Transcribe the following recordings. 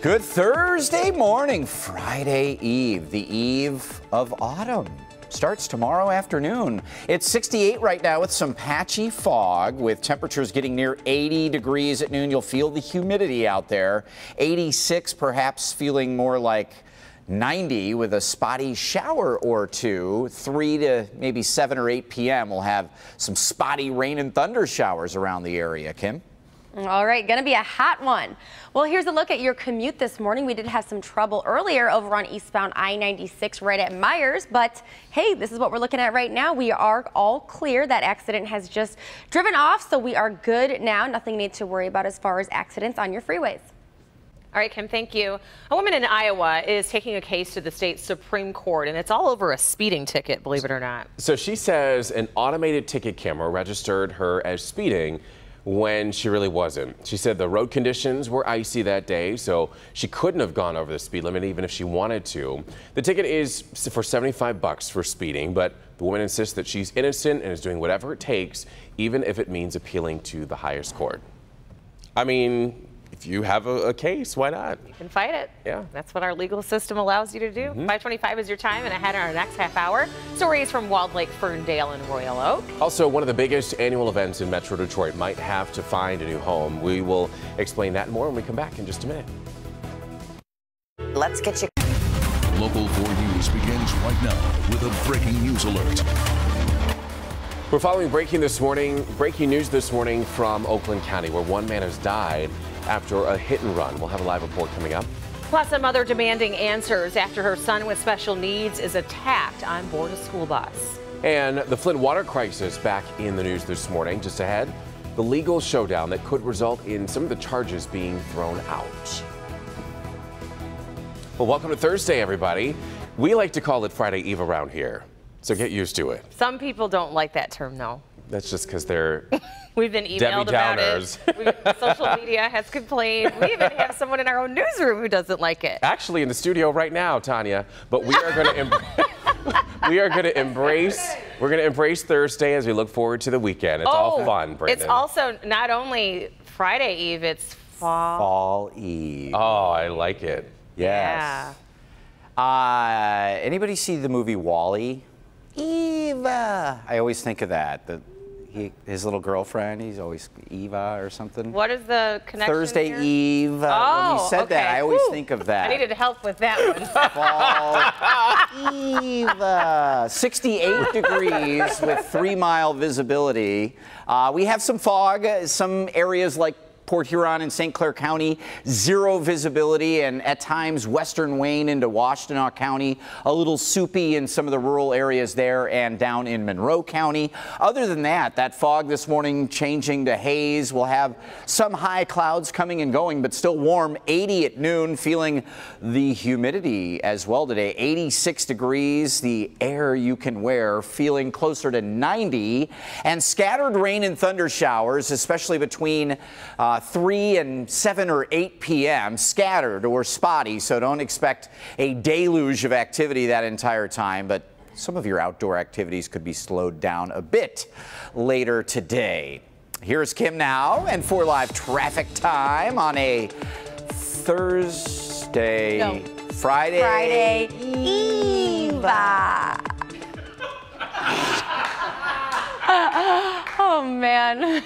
Good Thursday morning, Friday Eve, the eve of autumn. Starts tomorrow afternoon. It's 68 right now with some patchy fog, with temperatures getting near 80 degrees at noon. You'll feel the humidity out there. 86, perhaps feeling more like 90 with a spotty shower or two. 3 to maybe 7 or 8 p.m. We'll have some spotty rain and thunder showers around the area. Kim? All right, going to be a hot one. Well, here's a look at your commute this morning. We did have some trouble earlier over on eastbound I-96 right at Myers, but hey, this is what we're looking at right now. We are all clear. That accident has just driven off, so we are good now. Nothing need to worry about as far as accidents on your freeways. All right, Kim, thank you. A woman in Iowa is taking a case to the state Supreme Court, and it's all over a speeding ticket, believe it or not. So she says an automated ticket camera registered her as speeding when she really wasn't. She said the road conditions were icy that day, so she couldn't have gone over the speed limit even if she wanted to. The ticket is for $75 for speeding, but the woman insists that she's innocent and is doing whatever it takes, even if it means appealing to the highest court. I mean, if you have a case, why not? You can fight it. Yeah. That's what our legal system allows you to do. 5:25 is your time, and ahead in our next half hour, stories from Walled Lake, Ferndale, and Royal Oak. Also, one of the biggest annual events in Metro Detroit might have to find a new home. We will explain that and more when we come back in just a minute. Let's get you. Local 4 News begins right now with a breaking news alert. We're following breaking news this morning from Oakland County, where one man has died after a hit and run. We'll have a live report coming up. Plus, a mother demanding answers after her son with special needs is attacked on board a school bus. And the Flint water crisis back in the news this morning. Just ahead, the legal showdown that could result in some of the charges being thrown out. Well, welcome to Thursday, everybody. We like to call it Friday Eve around here, so get used to it. Some people don't like that term, though. That's just because they're We've been emailed about it. Social media has complained. We even have someone in our own newsroom who doesn't like it. Actually in the studio right now, Tanya. But we are going to embrace Thursday as we look forward to the weekend. It's all fun, Brandon. It's also not only Friday Eve, it's Fall Eve. Oh, I like it. Yes. Yeah. Anybody see the movie Wall-E? Eva. I always think of that. His little girlfriend, he's always Eva or something. What is the connection Thursday here? Eve. When you said that, I always think of that. I needed help with that one. Fall Eva. 68 degrees with 3-mile visibility. We have some fog. Some areas like Port Huron and St. Clair County, 0 visibility, and at times western Wayne into Washtenaw County, a little soupy in some of the rural areas there and down in Monroe County. Other than that, that fog this morning changing to haze. We'll have some high clouds coming and going, but still warm. 80 at noon, feeling the humidity as well today. 86 degrees, the air you can wear, feeling closer to 90, and scattered rain and thunder showers, especially between 3 and 7 or 8 p.m. scattered or spotty, so don't expect a deluge of activity that entire time, but some of your outdoor activities could be slowed down a bit later today. Here's Kim now and for live traffic time on a Friday Eve. Oh, man.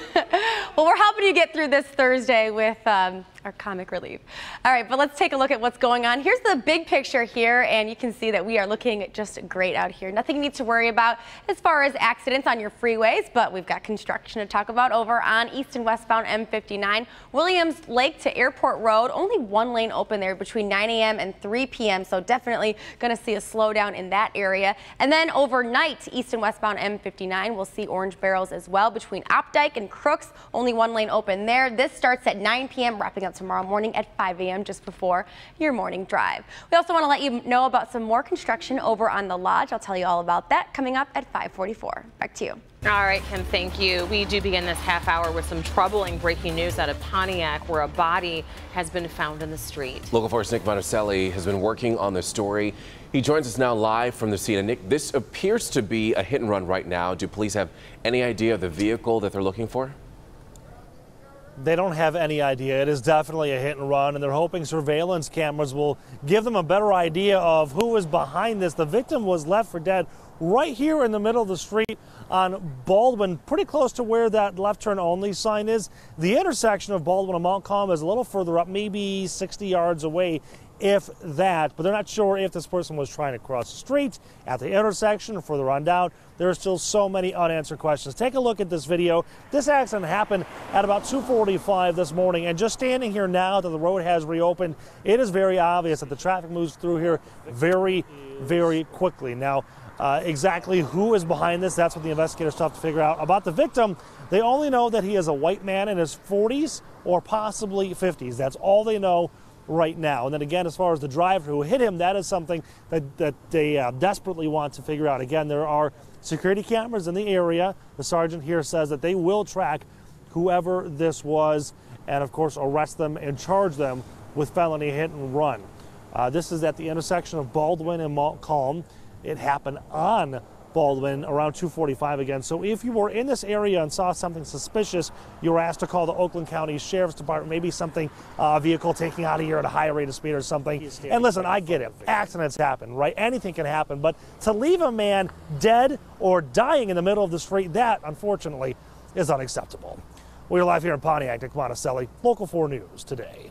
Well, we're helping you get through this Thursday with our comic relief. All right, but let's take a look at what's going on. Here's the big picture here, and you can see that we are looking just great out here. Nothing you need to worry about as far as accidents on your freeways, but we've got construction to talk about over on east and westbound M59. Williams Lake to Airport Road, only 1 lane open there between 9 a.m. and 3 p.m., so definitely going to see a slowdown in that area. And then overnight, east and westbound M59, we'll see orange barrels as well between Opdyke and Crooks, only 1 lane open there. This starts at 9 p.m., wrapping up tomorrow morning at 5 a.m. just before your morning drive. We also want to let you know about some more construction over on the Lodge. I'll tell you all about that coming up at 5:44. Back to you. All right, Kim, thank you. We do begin this half hour with some troubling breaking news out of Pontiac, where a body has been found in the street. Local 4's Nick Monticelli has been working on this story. He joins us now live from the scene. And Nick, this appears to be a hit and run right now. Do police have any idea of the vehicle that they're looking for? They don't have any idea. It is definitely a hit and run, and they're hoping surveillance cameras will give them a better idea of who is behind this. The victim was left for dead right here in the middle of the street on Baldwin, pretty close to where that left turn only sign is. The intersection of Baldwin and Montcalm is a little further up, maybe 60 yards away, if that, but they're not sure if this person was trying to cross the street at the intersection or further on down. There are still so many unanswered questions. Take a look at this video. This accident happened at about 2:45 this morning, and just standing here now that the road has reopened, it is very obvious that the traffic moves through here very, very quickly. Now, exactly who is behind this, that's what the investigators still have to figure out. About the victim, they only know that he is a white man in his 40s or possibly 50s. That's all they know right now. And then again, as far as the driver who hit him, that is something that they desperately want to figure out. Again, there are security cameras in the area. The sergeant here says that they will track whoever this was and, of course, arrest them and charge them with felony hit and run. This is at the intersection of Baldwin and Montcalm. It happened on Baldwin around 2:45 again. So if you were in this area and saw something suspicious, you were asked to call the Oakland County Sheriff's Department, maybe something, a vehicle taking out of here at a higher rate of speed or something. And listen, I get it. Accidents happen, right? Anything can happen. But to leave a man dead or dying in the middle of the street, that, unfortunately, is unacceptable. We're live here in Pontiac. Nick Monticelli, Local 4 News today.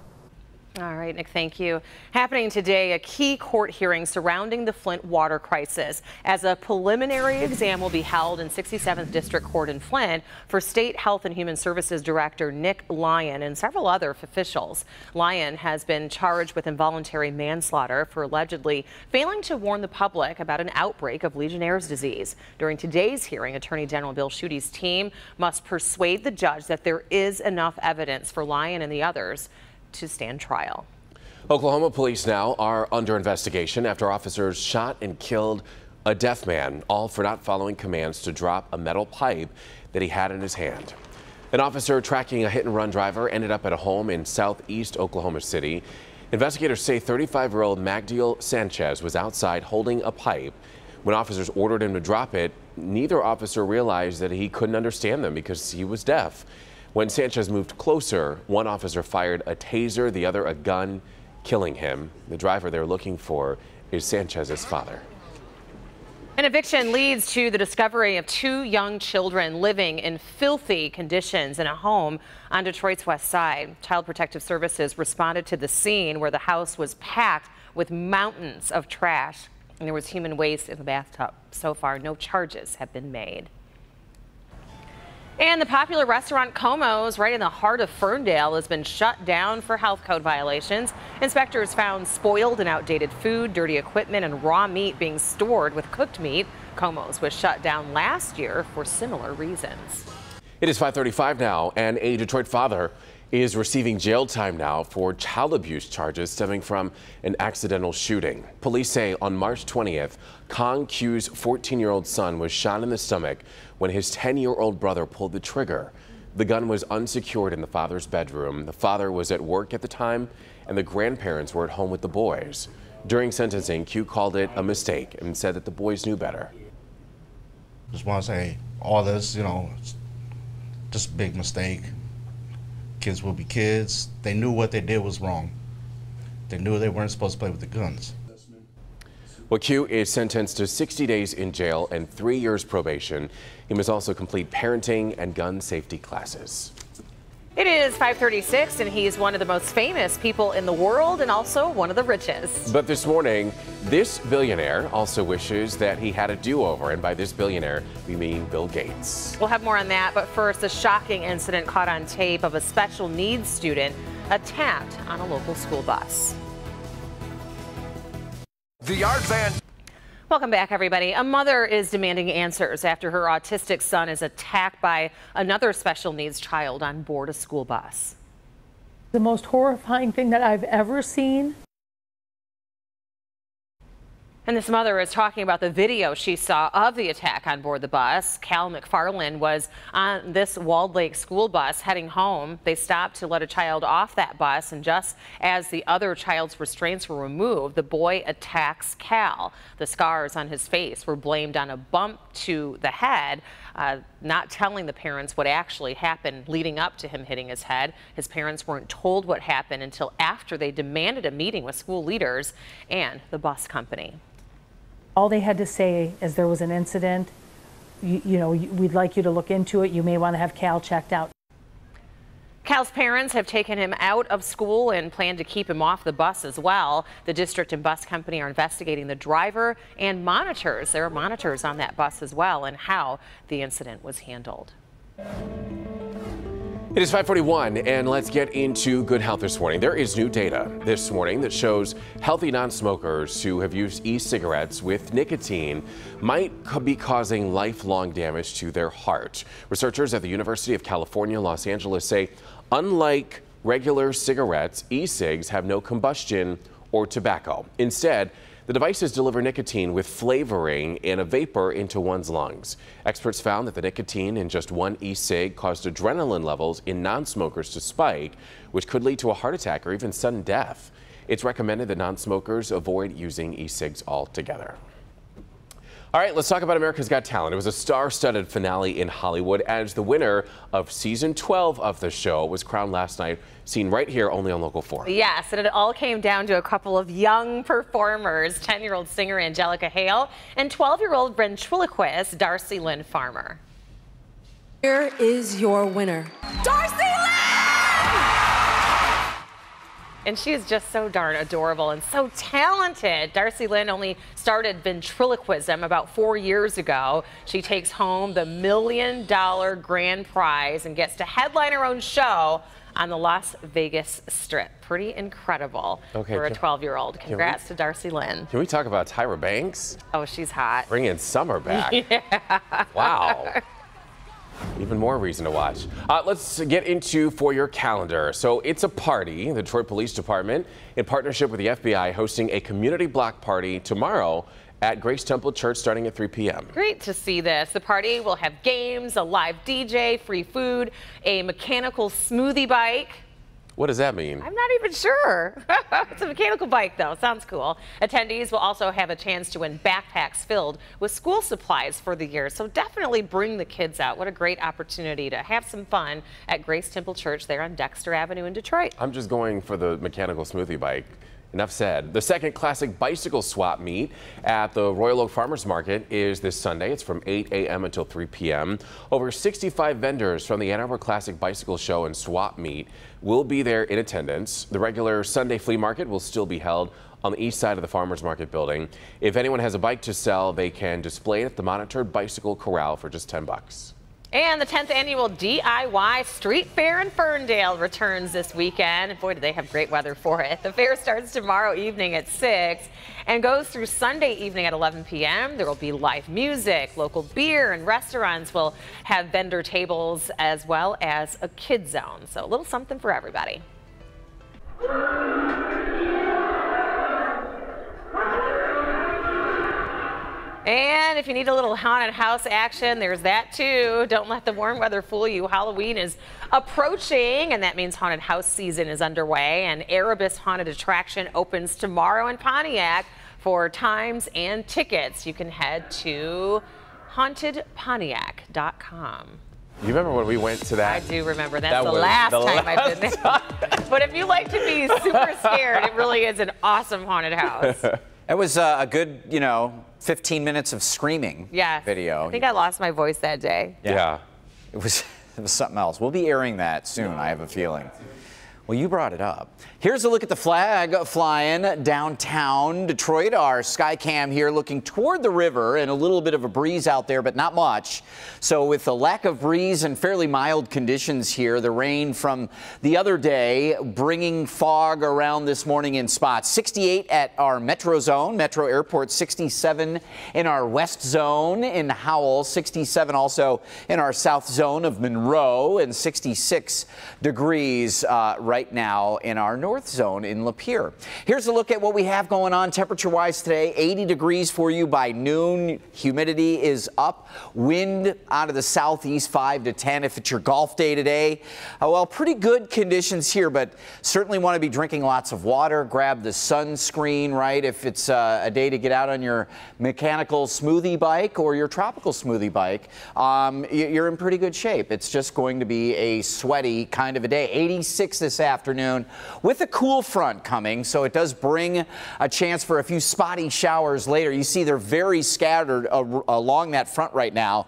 All right, Nick, thank you. Happening today, a key court hearing surrounding the Flint water crisis, as a preliminary exam will be held in 67th District Court in Flint for State Health and Human Services Director Nick Lyon and several other officials. Lyon has been charged with involuntary manslaughter for allegedly failing to warn the public about an outbreak of Legionnaire's disease. During today's hearing, Attorney General Bill Schuette's team must persuade the judge that there is enough evidence for Lyon and the others to stand trial. Oklahoma police now are under investigation after officers shot and killed a deaf man, all for not following commands to drop a metal pipe that he had in his hand. An officer tracking a hit-and-run driver ended up at a home in southeast Oklahoma City. Investigators say 35-year-old Magdiel Sanchez was outside holding a pipe. When officers ordered him to drop it, neither officer realized that he couldn't understand them because he was deaf. When Sanchez moved closer, one officer fired a taser, the other a gun, killing him. The driver they're looking for is Sanchez's father. An eviction leads to the discovery of 2 young children living in filthy conditions in a home on Detroit's west side. Child Protective Services responded to the scene where the house was packed with mountains of trash, and there was human waste in the bathtub. So far, no charges have been made. And the popular restaurant Como's, right in the heart of Ferndale, has been shut down for health code violations. Inspectors found spoiled and outdated food, dirty equipment, and raw meat being stored with cooked meat. Como's was shut down last year for similar reasons. It is 5:35 now, and a Detroit father is receiving jail time now for child abuse charges stemming from an accidental shooting. Police say on March 20th, Kong Q's 14-year-old son was shot in the stomach when his 10-year-old brother pulled the trigger. The gun was unsecured in the father's bedroom. The father was at work at the time, and the grandparents were at home with the boys. During sentencing, Q called it a mistake and said that the boys knew better. Just want to say all this, it's just a big mistake. Kids will be kids. They knew what they did was wrong. They knew they weren't supposed to play with the guns. Well, Q is sentenced to 60 days in jail and 3 years probation. He must also complete parenting and gun safety classes. It is 5:36, and he is one of the most famous people in the world and also one of the richest. But this morning, this billionaire also wishes that he had a do-over, and by this billionaire, we mean Bill Gates. We'll have more on that, but first, a shocking incident caught on tape of a special needs student attacked on a local school bus. The Yard Van. Welcome back, everybody. A mother is demanding answers after her autistic son is attacked by another special needs child on board a school bus. The most horrifying thing that I've ever seen. And this mother is talking about the video she saw of the attack on board the bus. Cal McFarland was on this Walled Lake school bus heading home. They stopped to let a child off that bus, and just as the other child's restraints were removed, the boy attacks Cal. The scars on his face were blamed on a bump to the head, not telling the parents what actually happened leading up to him hitting his head. His parents weren't told what happened until after they demanded a meeting with school leaders and the bus company. All they had to say is there was an incident, you know, we'd like you to look into it. You may want to have Cal checked out. Cal's parents have taken him out of school and plan to keep him off the bus as well. The district and bus company are investigating the driver and monitors. There are monitors on that bus as well, and how the incident was handled. It is 5:41, and let's get into good health this morning. There is new data this morning that shows healthy non-smokers who have used e-cigarettes with nicotine might be causing lifelong damage to their heart. Researchers at the University of California, Los Angeles say, unlike regular cigarettes, e-cigs have no combustion or tobacco. Instead, the devices deliver nicotine with flavoring and a vapor into one's lungs. Experts found that the nicotine in just one e-cig caused adrenaline levels in non-smokers to spike, which could lead to a heart attack or even sudden death. It's recommended that non-smokers avoid using e-cigs altogether. All right, let's talk about America's Got Talent. It was a star-studded finale in Hollywood as the winner of season 12 of the show was crowned last night, seen right here only on Local 4. Yes, and it all came down to a couple of young performers, 10-year-old singer Angelica Hale and 12-year-old ventriloquist Darcy Lynn Farmer. Here is your winner, Darcy Lynn! And she is just so darn adorable and so talented. Darcy Lynn only started ventriloquism about 4 years ago. She takes home the $1 million grand prize and gets to headline her own show on the Las Vegas Strip. Pretty incredible for a 12-year-old. Congrats to Darcy Lynn. Can we talk about Tyra Banks? Oh, she's hot. Bringing summer back. Yeah. Wow. Even more reason to watch. Let's get into For Your Calendar. So it's a party. The Detroit Police Department, in partnership with the FBI, hosting a community block party tomorrow at Grace Temple Church starting at 3 p.m. Great to see this. The party will have games, a live DJ, free food, a mechanical smoothie bike. What does that mean? I'm not even sure. It's a mechanical bike, though. Sounds cool. Attendees will also have a chance to win backpacks filled with school supplies for the year. So definitely bring the kids out. What a great opportunity to have some fun at Grace Temple Church there on Dexter Avenue in Detroit. I'm just going for the mechanical smoothie bike. Enough said. The second classic bicycle swap meet at the Royal Oak Farmers Market is this Sunday. It's from 8 a.m. until 3 p.m. Over 65 vendors from the Ann Arbor Classic Bicycle Show and Swap Meet will be there in attendance. The regular Sunday flea market will still be held on the east side of the Farmers Market building. If anyone has a bike to sell, they can display it at the monitored bicycle corral for just $10. And the 10th annual DIY Street Fair in Ferndale returns this weekend. Boy, do they have great weather for it. The fair starts tomorrow evening at 6 and goes through Sunday evening at 11 p.m. There will be live music, local beer, and restaurants will have vendor tables as well as a kid zone. So a little something for everybody. And if you need a little haunted house action, there's that too. Don't let the warm weather fool you. Halloween is approaching, and that means haunted house season is underway. And Erebus Haunted Attraction opens tomorrow in Pontiac. For times and tickets, you can head to hauntedpontiac.com. You remember when we went to that? I do remember. That's the last time I've been there. But if you like to be super scared, it really is an awesome haunted house. It was a good, 15 minutes of screaming video. I think I lost my voice that day. Yeah. It was something else. We'll be airing that soon, I have a feeling. Well, you brought it up. Here's a look at the flag flying downtown Detroit. Our sky cam here looking toward the river and a little bit of a breeze out there, but not much. So with a lack of breeze and fairly mild conditions here, the rain from the other day bringing fog around this morning in spots. 68 at our metro zone, Metro Airport, 67 in our west zone in Howell, 67 also in our south zone of Monroe, and 66 degrees right right now in our north zone in Lapeer. Here's a look at what we have going on temperature-wise today. 80 degrees for you by noon. Humidity is up. Wind out of the southeast 5 to 10 if it's your golf day today. Well, pretty good conditions here, but certainly want to be drinking lots of water. Grab the sunscreen, right? If it's a day to get out on your mechanical smoothie bike or your tropical smoothie bike, you're in pretty good shape. It's just going to be a sweaty kind of a day. 86 this afternoon with a cool front coming, so it does bring a chance for a few spotty showers later. You see they're very scattered along that front right now,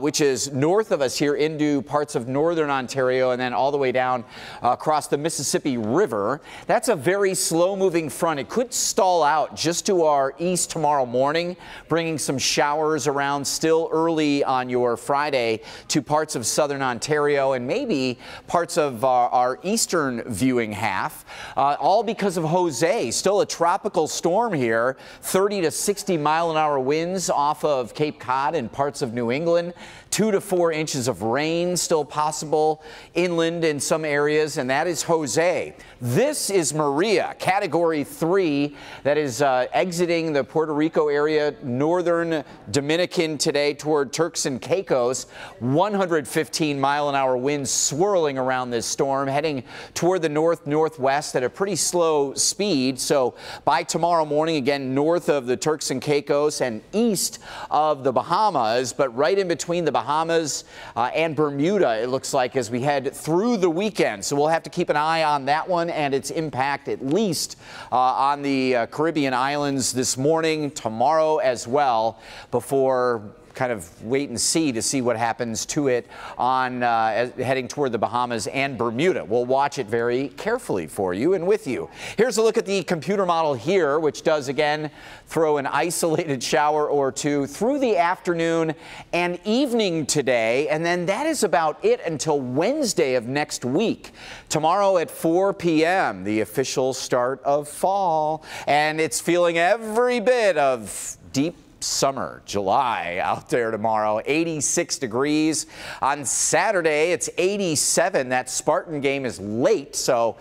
which is north of us here into parts of northern Ontario and then all the way down across the Mississippi River. That's a very slow-moving front. It could stall out just to our east tomorrow morning, bringing some showers around still early on your Friday to parts of southern Ontario and maybe parts of our eastern viewing half, all because of Jose. Still a tropical storm here, 30 to 60 mile-an-hour winds off of Cape Cod and parts of New England. 2 to 4 inches of rain still possible inland in some areas, and that is Jose. This is Maria, Category 3, that is exiting the Puerto Rico area, northern Dominican today toward Turks and Caicos. 115 mile-an-hour winds swirling around this storm, heading toward the north-northwest at a pretty slow speed. So by tomorrow morning, again, north of the Turks and Caicos and east of the Bahamas, but right in between the Bahamas and Bermuda, it looks like, as we head through the weekend. So we'll have to keep an eye on that one and its impact, at least on the Caribbean islands this morning, tomorrow as well, before kind of wait and see to see what happens to it on heading toward the Bahamas and Bermuda. We'll watch it very carefully for you and with you. Here's a look at the computer model here, which does again throw an isolated shower or two through the afternoon and evening today, and then that is about it until Wednesday of next week. Tomorrow at 4 p.m., the official start of fall, and it's feeling every bit of deep summer, July out there tomorrow. 86 degrees. On Saturday, it's 87. That Spartan game is late, so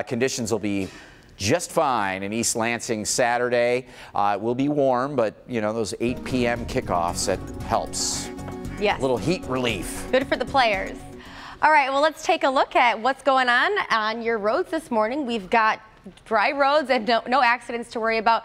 conditions will be just fine in East Lansing Saturday. It will be warm, but, you know, those 8 p.m. kickoffs, that helps. Yes. A little heat relief. Good for the players. All right, well, let's take a look at what's going on your roads this morning. We've got dry roads and no accidents to worry about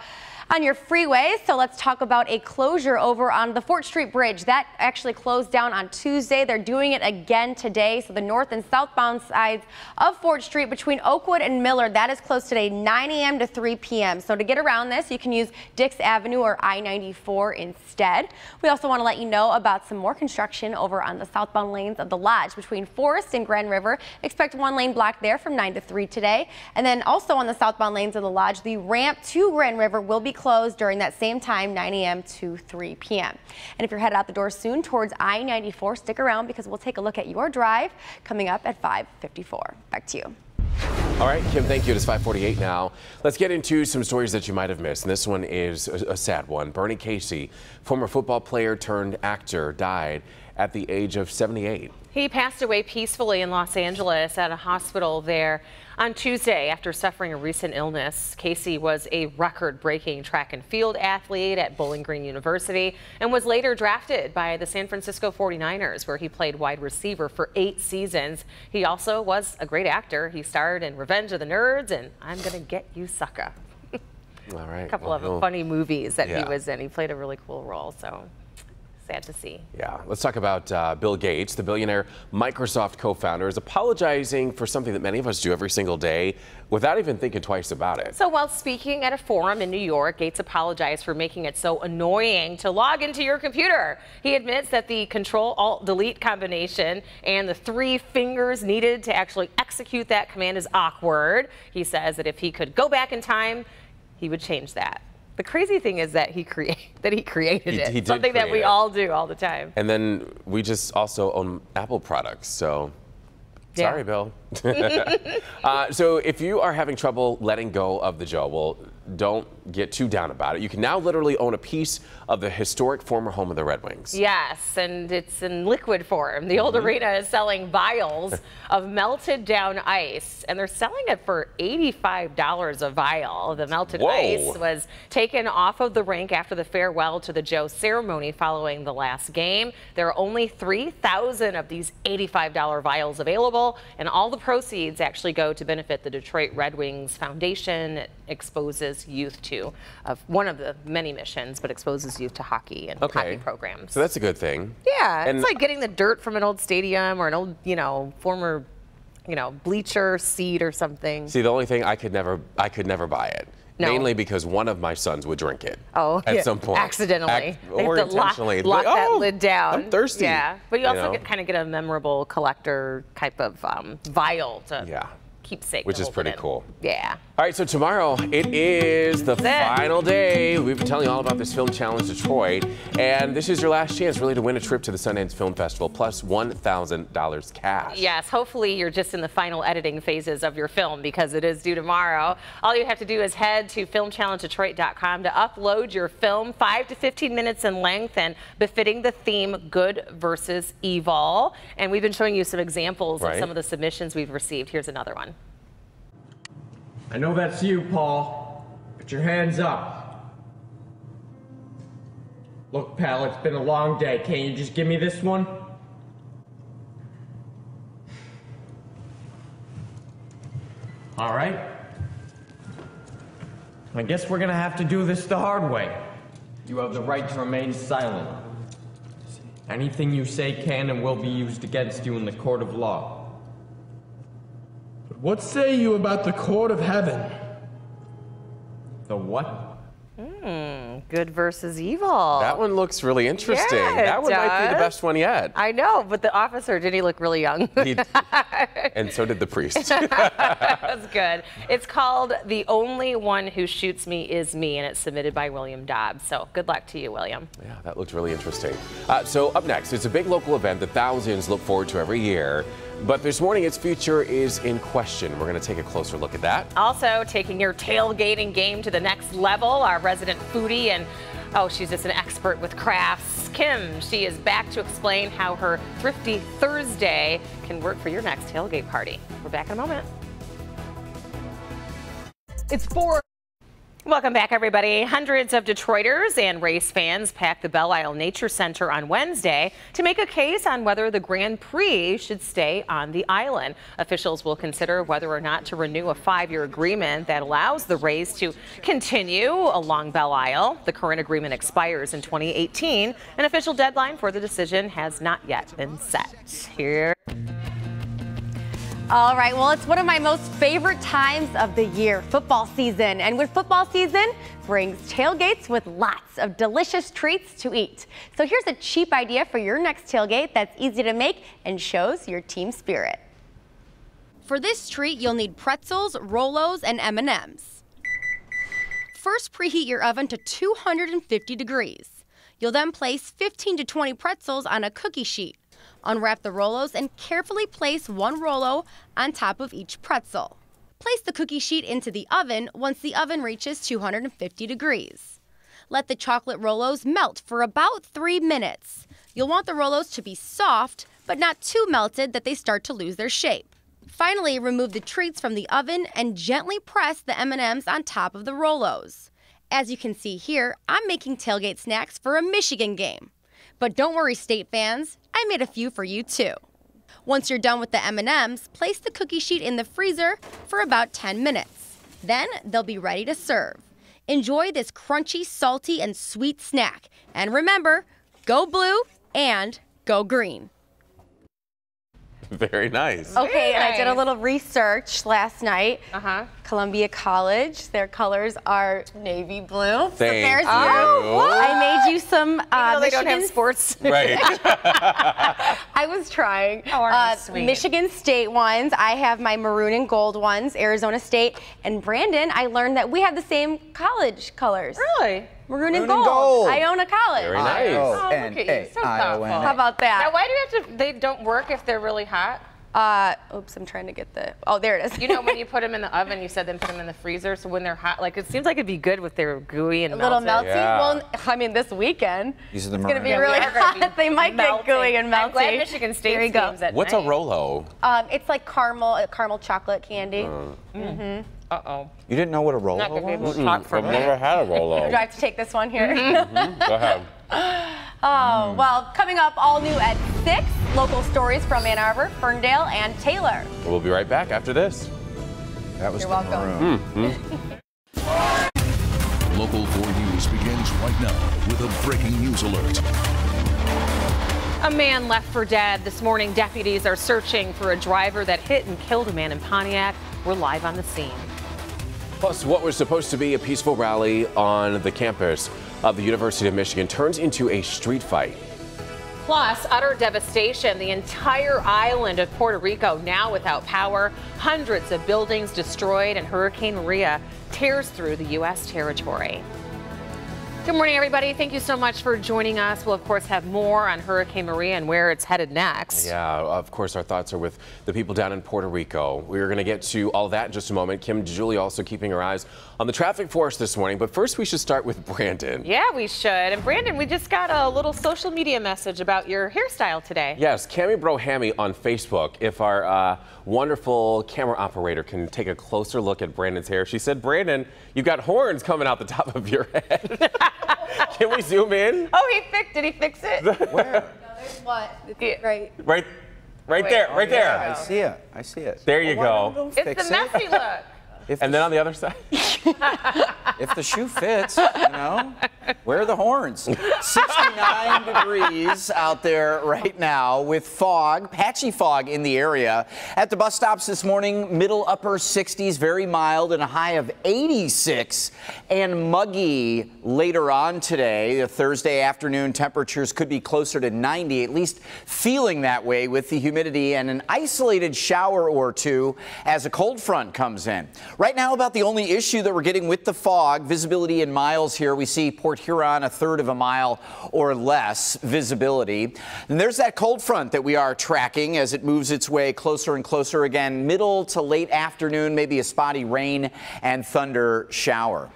on your freeways. So let's talk about a closure over on the Fort Street Bridge. That actually closed down on Tuesday. They're doing it again today. So the north and southbound sides of Fort Street between Oakwood and Miller, that is closed today 9 a.m. to 3 p.m. So to get around this, you can use Dix Avenue or I-94 instead. We also want to let you know about some more construction over on the southbound lanes of the Lodge between Forest and Grand River. Expect one lane block there from 9 to 3 today. And then also on the southbound lanes of the Lodge, the ramp to Grand River will be closed during that same time, 9 a.m. to 3 p.m. And if you're headed out the door soon towards I-94, stick around because we'll take a look at your drive coming up at 5:54. Back to you. All right, Kim, thank you. It is 5:48 now. Let's get into some stories that you might have missed. And this one is a sad one. Bernie Casey, former football player turned actor, died at the age of 78. He passed away peacefully in Los Angeles at a hospital there on Tuesday after suffering a recent illness. Casey was a record-breaking track and field athlete at Bowling Green University and was later drafted by the San Francisco 49ers, where he played wide receiver for 8 seasons. He also was a great actor. He starred in Revenge of the Nerds and I'm Gonna Get You, Sucker. All right. A couple of funny movies that he was in. He played a really cool role, so sad to see. Yeah, let's talk about Bill Gates. The billionaire Microsoft co-founder is apologizing for something that many of us do every single day without even thinking twice about it. So while speaking at a forum in New York, Gates apologized for making it so annoying to log into your computer. He admits that the Control-Alt-Delete combination and the 3 fingers needed to actually execute that command is awkward. He says that if he could go back in time, he would change that. The crazy thing is that he created it. He did something that we create it. all do all the time. And then we just also own Apple products, so Yeah. sorry, Bill. So if you are having trouble letting go of the Joe, well, don't get too down about it. You can now literally own a piece of the historic former home of the Red Wings. Yes, and it's in liquid form. The old arena is selling vials of melted down ice, and they're selling it for $85 a vial. The melted ice was taken off of the rink after the farewell to the Joe ceremony following the last game. There are only 3,000 of these $85 vials available, and all the proceeds actually go to benefit the Detroit Red Wings Foundation. It exposes youth to one of the many missions, but exposes youth to hockey and hockey programs. So that's a good thing. Yeah, and it's like getting the dirt from an old stadium or an old, former, bleacher seat or something. See, the only thing I could never buy it. No. Mainly because one of my sons would drink it. Oh, at some point. Accidentally. Or intentionally. Lock that lid down. I'm thirsty. Yeah, but you also kind of get a memorable collector type of vial to keepsake. Which is pretty cool. Yeah. All right, so tomorrow it is the final day. We've been telling you all about this Film Challenge Detroit, and this is your last chance really to win a trip to the Sundance Film Festival plus $1,000 cash. Yes, hopefully you're just in the final editing phases of your film because it is due tomorrow. All you have to do is head to filmchallengedetroit.com to upload your film, 5 to 15 minutes in length and befitting the theme good versus evil. And we've been showing you some examples of some of the submissions we've received. Here's another one. I know that's you, Paul. Put your hands up. Look, pal, it's been a long day. Can't you just give me this one? All right. I guess we're gonna have to do this the hard way. You have the right to remain silent. Anything you say can and will be used against you in the court of law. What say you about the court of heaven? The what? Good versus evil. That one looks really interesting. Yeah, that one might be the best one yet. I know, but the officer, did he look really young? And so did the priest. That's good. It's called The Only One Who Shoots Me Is Me, and it's submitted by William Dobbs. So good luck to you, William. Yeah, that looked really interesting. So up next, it's a big local event that thousands look forward to every year. But this morning, its future is in question. We're going to take a closer look at that. Also, taking your tailgating game to the next level, our resident foodie and, she's just an expert with crafts, Kim. She is back to explain how her Thrifty Thursday can work for your next tailgate party. We're back in a moment. It's 4. Welcome back, everybody. Hundreds of Detroiters and race fans packed the Belle Isle Nature Center on Wednesday to make a case on whether the Grand Prix should stay on the island. Officials will consider whether or not to renew a 5-year agreement that allows the race to continue along Belle Isle. The current agreement expires in 2018. An official deadline for the decision has not yet been set. Here. All right, well, it's one of my most favorite times of the year, football season. And with football season brings tailgates with lots of delicious treats to eat. So here's a cheap idea for your next tailgate that's easy to make and shows your team spirit. For this treat, you'll need pretzels, Rolos, and M&Ms. First, preheat your oven to 250 degrees. You'll then place 15 to 20 pretzels on a cookie sheet. Unwrap the Rolos and carefully place one Rolo on top of each pretzel. Place the cookie sheet into the oven once the oven reaches 250 degrees. Let the chocolate Rolos melt for about 3 minutes. You'll want the Rolos to be soft, but not too melted that they start to lose their shape. Finally, remove the treats from the oven and gently press the M&Ms on top of the Rolos. As you can see here, I'm making tailgate snacks for a Michigan game. But don't worry, State fans, I made a few for you too. Once you're done with the M&Ms, place the cookie sheet in the freezer for about 10 minutes. Then they'll be ready to serve. Enjoy this crunchy, salty, and sweet snack. And remember, go blue and go green. Very nice. Okay, and I did a little research last night. Columbia College, their colors are navy blue. So there's you. I made you some they don't have sports. Right. I was trying. Oh, aren't you sweet? Michigan State ones. I have my maroon and gold ones, Arizona State. And Brandon, I learned that we have the same college colors. Really? Maroon and gold. Iona College. Very nice. Oh, look at you. So thoughtful. How about that? Now, why do you have to, they don't work if they're really hot? Oops, I'm trying to get the, oh, there it is. You know, when you put them in the oven, you said then put them in the freezer, so when they're hot, like it seems like it'd be good with their gooey and a little melty. Yeah. Well, I mean, this weekend, These are the it's going to be Yeah, really we are gonna hot. They might melting. get gooey and melty. I'm glad Michigan State There you go. games at What's night. a Rolo? It's like caramel chocolate candy. Uh-oh. You didn't know what a Rolo Not gonna be able was? to talk for a I've minute. never had a Rolo. Do I have to take this one here? Go ahead. Oh, well, coming up all new at 6, local stories from Ann Arbor, Ferndale, and Taylor. We'll be right back after this. That was You're the welcome. maroon. Local 4 News begins right now with a breaking news alert. A man left for dead. This morning, deputies are searching for a driver that hit and killed a man in Pontiac. We're live on the scene. Plus, what was supposed to be a peaceful rally on the campus of the University of Michigan turns into a street fight. Plus, utter devastation. The entire island of Puerto Rico now without power. Hundreds of buildings destroyed, and Hurricane Maria tears through the U.S. territory. Good morning, everybody. Thank you so much for joining us. We'll, of course, have more on Hurricane Maria and where it's headed next. Yeah, of course, our thoughts are with the people down in Puerto Rico. We're going to get to all that in just a moment. Kim DeJulia also keeping her eyes on the traffic for us this morning. But first, we should start with Brandon. Yeah, we should. And Brandon, we just got a little social media message about your hairstyle today. Yes, Cami Brohamy on Facebook. If our wonderful camera operator can take a closer look at Brandon's hair. She said, Brandon, you've got horns coming out the top of your head. Can we zoom in? Oh, did he fix it? Where? There's what? It's great. Right there, right there. I see it. I see it. There you Well, why go. don't we It's fix the it? messy look. And then on the other side? If the shoe fits, wear the horns. 69 degrees out there right now with fog, patchy fog in the area. At the bus stops this morning, middle upper 60s, very mild, and a high of 86. And muggy later on today. The Thursday afternoon temperatures could be closer to 90, at least feeling that way with the humidity and an isolated shower or two as a cold front comes in. Right now, about the only issue that we're getting with the fog, visibility in miles here. We see Port Huron a third of a mile or less visibility. And there's that cold front that we are tracking as it moves its way closer and closer again, middle to late afternoon, maybe a spotty rain and thunder shower.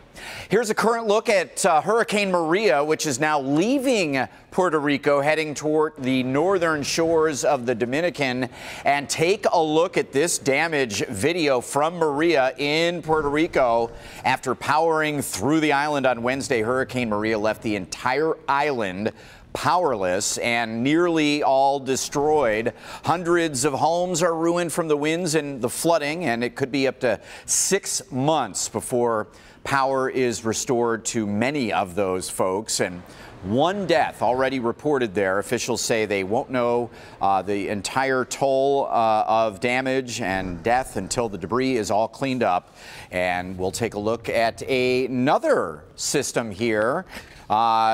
Here's a current look at Hurricane Maria, which is now leaving Puerto Rico, heading toward the northern shores of the Dominican. And take a look at this damage video from Maria in Puerto Rico. After powering through the island on Wednesday, Hurricane Maria left the entire island powerless and nearly all destroyed. Hundreds of homes are ruined from the winds and the flooding, and it could be up to 6 months before power is restored to many of those folks. And one death already reported there. Officials say they won't know the entire toll of damage and death until the debris is all cleaned up. And we'll take a look at another system here.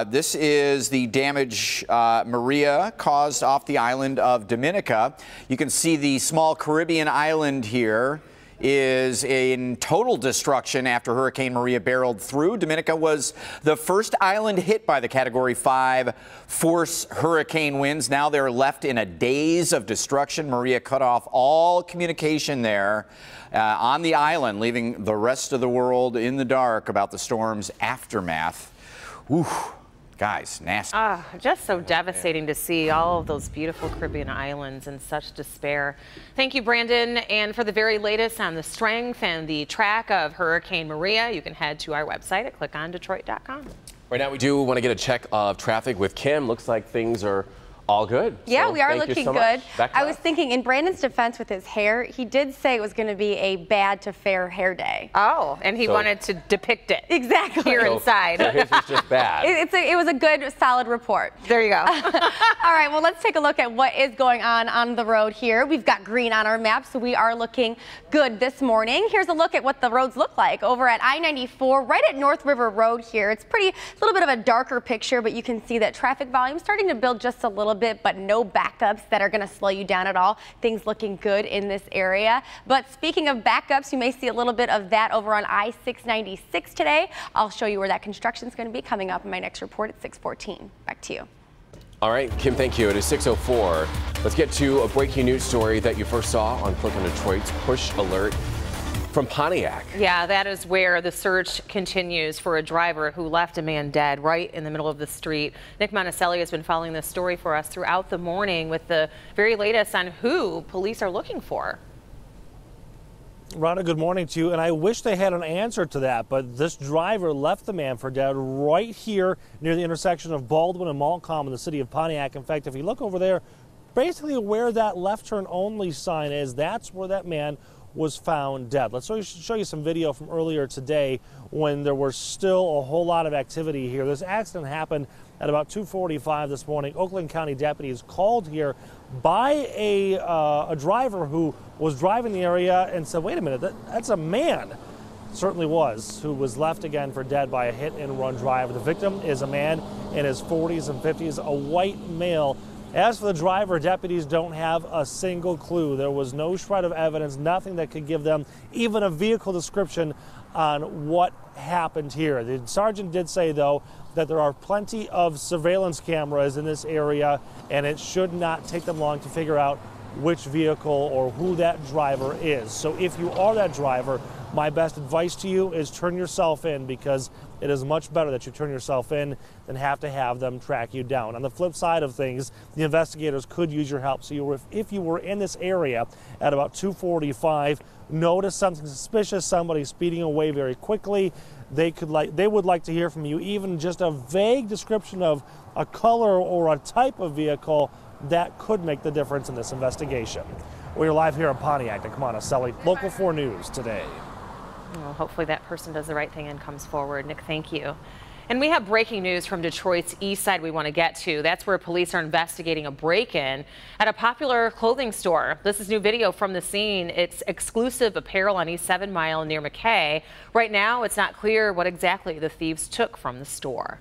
This is the damage Maria caused off the island of Dominica. You can see the small Caribbean island here is in total destruction after Hurricane Maria barreled through. Dominica was the first island hit by the Category 5 force hurricane winds. Now they're left in a daze of destruction. Maria cut off all communication there on the island, leaving the rest of the world in the dark about the storm's aftermath. Whew. Guys, nasty. Just so devastating to see all of those beautiful Caribbean islands in such despair. Thank you, Brandon. And for the very latest on the strength and the track of Hurricane Maria, you can head to our website at clickondetroit.com. Right now, we do want to get a check of traffic with Kim. Looks like things are all good. Yeah, So we are thank you looking so good. much. I was thinking, in Brandon's defense with his hair, he did say it was going to be a bad to fair hair day. Oh, and he wanted to depict it. Exactly. Here inside. So his was just bad. It was a good, solid report. There you go. All right, well, let's take a look at what is going on the road here. We've got green on our map, so we are looking good this morning. Here's a look at what the roads look like over at I-94, right at North River Road here. It's a little bit of a darker picture, but you can see that traffic volume starting to build just a little bit, but no backups that are going to slow you down at all. Things looking good in this area. But speaking of backups, you may see a little bit of that over on I-696 today. I'll show you where that construction is going to be coming up in my next report at 6:14. Back to you. All right, Kim, thank you. It is 6:04. Let's get to a breaking news story that you first saw on Click on Detroit's Push Alert from Pontiac. Yeah, that is where the search continues for a driver who left a man dead right in the middle of the street. Nick Monticelli has been following this story for us throughout the morning with the very latest on who police are looking for. Rhonda, good morning to you, and I wish they had an answer to that, but this driver left the man for dead right here near the intersection of Baldwin and Maltcom in the city of Pontiac. In fact, if you look over there, basically where that left turn only sign is, that's where that man was found dead. Let's show you some video from earlier today when there was still a whole lot of activity here. This accident happened at about 2:45 this morning. Oakland County deputies called here by a driver who was driving the area and said, wait a minute, that's a man. Certainly was, who was left again for dead by a hit-and-run driver. The victim is a man in his 40s and 50s, a white male. As for the driver, deputies don't have a single clue. There was no shred of evidence, nothing that could give them even a vehicle description on what happened here. The sergeant did say, though, that there are plenty of surveillance cameras in this area, and it should not take them long to figure out which vehicle or who that driver is. So if you are that driver, my best advice to you is turn yourself in, because it is much better that you turn yourself in than have to have them track you down. On the flip side of things, the investigators could use your help. So if you were in this area at about 2:45, notice something suspicious, somebody speeding away very quickly, they would like to hear from you, even just a vague description of a color or a type of vehicle that could make the difference in this investigation. We're live here in Pontiac. Come on, Monticelli, Local 4 News today. Well, hopefully that person does the right thing and comes forward. Nick, thank you. And we have breaking news from Detroit's east side we want to get to. That's where police are investigating a break-in at a popular clothing store. This is new video from the scene. It's exclusive apparel on East 7 Mile near McKay. Right now, it's not clear what exactly the thieves took from the store.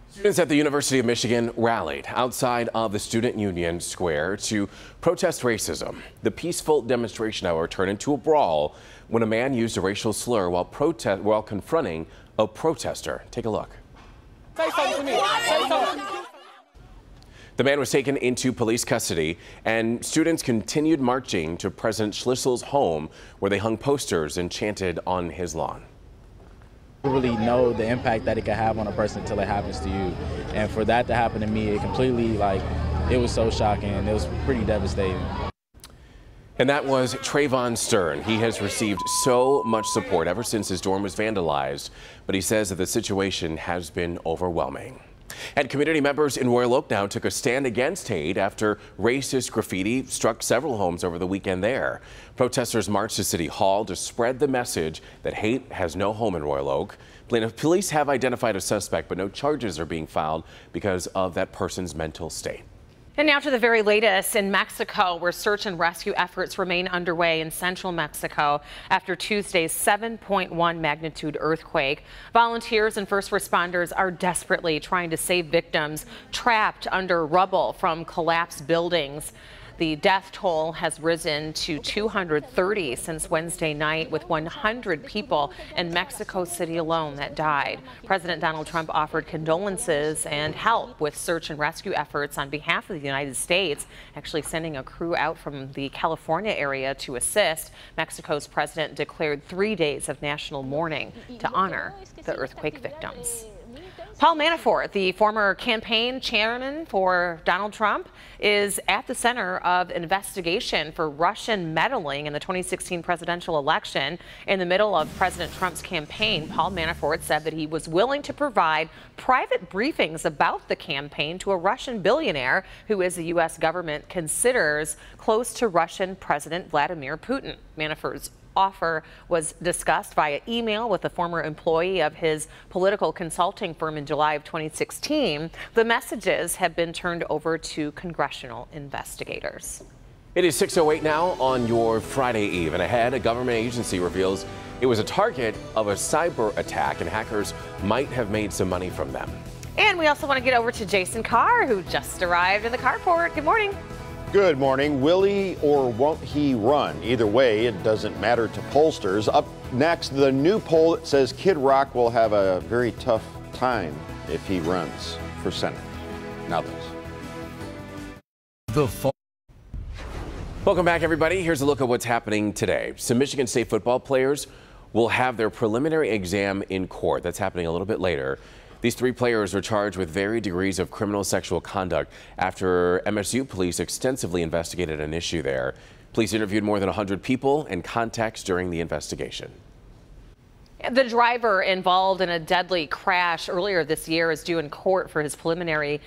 Students at the University of Michigan rallied outside of the Student Union Square to protest racism. The peaceful demonstration, however, turned into a brawl when a man used a racial slur while confronting a protester. Take a look. Say something to me. Say something. The man was taken into police custody, and students continued marching to President Schlissel's home, where they hung posters and chanted on his lawn. You really know the impact that it can have on a person until it happens to you. And for that to happen to me, it completely, it was so shocking, and it was pretty devastating. And that was Trayvon Stern. He has received so much support ever since his dorm was vandalized, but he says that the situation has been overwhelming. And community members in Royal Oak now took a stand against hate after racist graffiti struck several homes over the weekend there. Protesters marched to City Hall to spread the message that hate has no home in Royal Oak. Police have identified a suspect, but no charges are being filed because of that person's mental state. And now to the very latest in Mexico, where search and rescue efforts remain underway in central Mexico after Tuesday's 7.1 magnitude earthquake. Volunteers and first responders are desperately trying to save victims trapped under rubble from collapsed buildings. The death toll has risen to 230 since Wednesday night, with 100 people in Mexico City alone that died. President Donald Trump offered condolences and help with search and rescue efforts on behalf of the United States, actually sending a crew out from the California area to assist. Mexico's president declared 3 days of national mourning to honor the earthquake victims. Paul Manafort, the former campaign chairman for Donald Trump, is at the center of investigation for Russian meddling in the 2016 presidential election. In the middle of President Trump's campaign, Paul Manafort said that he was willing to provide private briefings about the campaign to a Russian billionaire who is the U.S. government considers close to Russian President Vladimir Putin. Manafort's offer was discussed via email with a former employee of his political consulting firm in July of 2016. The messages have been turned over to congressional investigators. It is 6:08 now on your Friday Eve, and ahead, a government agency reveals it was a target of a cyber attack and hackers might have made some money from them. And we also want to get over to Jason Carr, who just arrived in the carport. Good morning. Good morning. Will he or won't he run? Either way, it doesn't matter to pollsters. Up next, the new poll that says Kid Rock will have a very tough time if he runs for Senate. Now this. The fall. Welcome back, everybody. Here's a look at what's happening today. Some Michigan State football players will have their preliminary exam in court. That's happening a little bit later. These 3 players are charged with varied degrees of criminal sexual conduct after MSU police extensively investigated an issue there. Police interviewed more than 100 people and contacts during the investigation. The driver involved in a deadly crash earlier this year is due in court for his preliminary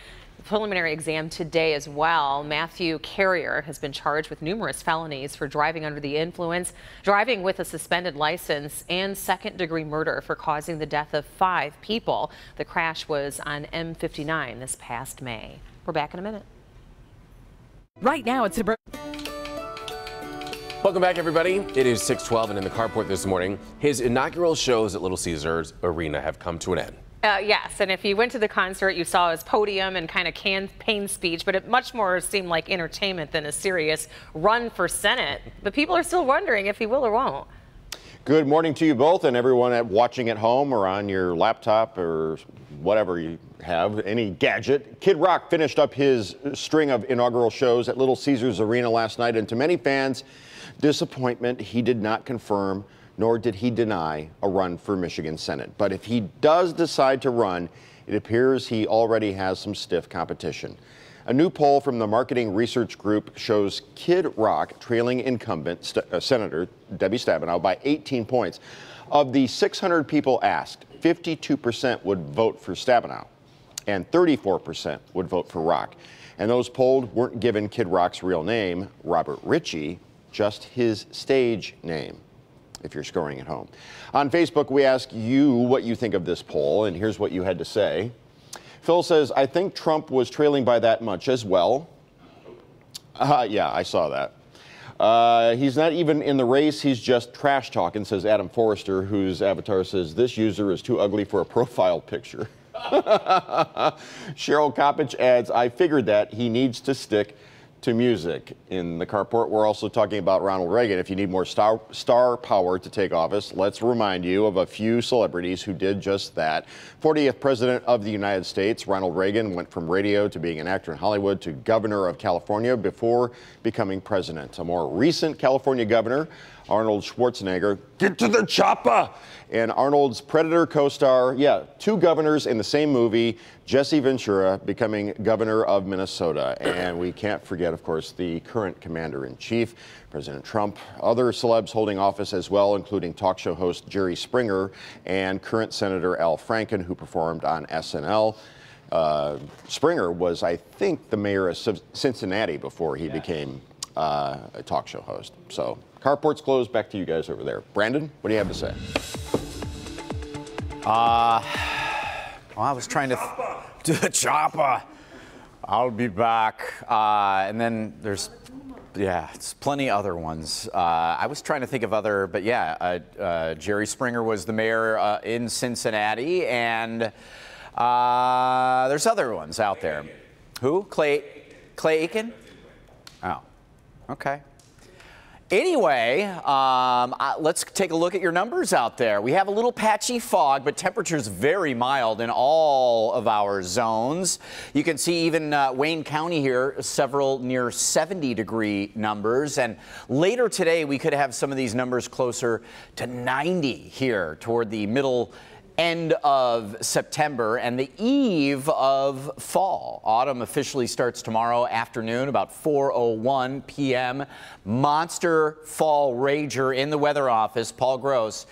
exam today as well. Matthew Carrier has been charged with numerous felonies for driving under the influence, driving with a suspended license, and second-degree murder for causing the death of 5 people. The crash was on M59 this past May. We're back in a minute. Right now, it's Welcome back, everybody. It is 6:12, and in the carport this morning, his inaugural shows at Little Caesars Arena have come to an end. Yes, and if you went to the concert, you saw his podium and kind of campaign speech, but it much more seemed like entertainment than a serious run for Senate. But people are still wondering if he will or won't. Good morning to you both and everyone watching at home or on your laptop or whatever you have, any gadget. Kid Rock finished up his string of inaugural shows at Little Caesars Arena last night, and to many fans' disappointment, he did not confirm nor did he deny a run for Michigan Senate. But if he does decide to run, it appears he already has some stiff competition. A new poll from the marketing research group shows Kid Rock trailing incumbent Senator Debbie Stabenow by 18 points. Of the 600 people asked, 52% would vote for Stabenow and 34% would vote for Rock. And those polled weren't given Kid Rock's real name, Robert Ritchie, just his stage name, if you're scoring at home. On Facebook, we ask you what you think of this poll, and here's what you had to say. Phil says, I think Trump was trailing by that much as well. Yeah, I saw that. He's not even in the race, he's just trash talking, says Adam Forrester, whose avatar says, this user is too ugly for a profile picture. Cheryl Coppich adds, I figured that he needs to stick to music. In the carport, we're also talking about Ronald Reagan. If you need more star power to take office, let's remind you of a few celebrities who did just that. 40th President of the United States, Ronald Reagan, went from radio to being an actor in Hollywood to governor of California before becoming president. A more recent California governor, Arnold Schwarzenegger, get to the chopper! And Arnold's Predator co-star, 2 governors in the same movie, Jesse Ventura becoming governor of Minnesota. And we can't forget, of course, the current commander-in-chief, President Trump. Other celebs holding office as well, including talk show host Jerry Springer and current Senator Al Franken, who performed on SNL. Springer was, I think, the mayor of Cincinnati before he became a talk show host. So carport's closed. Back to you guys over there. Brandon, what do you have to say? Well, I was trying to do the chopper. I'll be back. And then there's, it's plenty other ones. I was trying to think of other, but Jerry Springer was the mayor in Cincinnati, and there's other ones out there. Who? Clay Aiken? Oh, okay. Anyway, let's take a look at your numbers out there. We have a little patchy fog, but temperatures very mild in all of our zones. You can see even Wayne County here, several near 70-degree numbers. And later today, we could have some of these numbers closer to 90 here toward the middle end of September and the eve of fall. Autumn officially starts tomorrow afternoon, about 4:01 p.m. Monster fall rager in the weather office. Paul Gross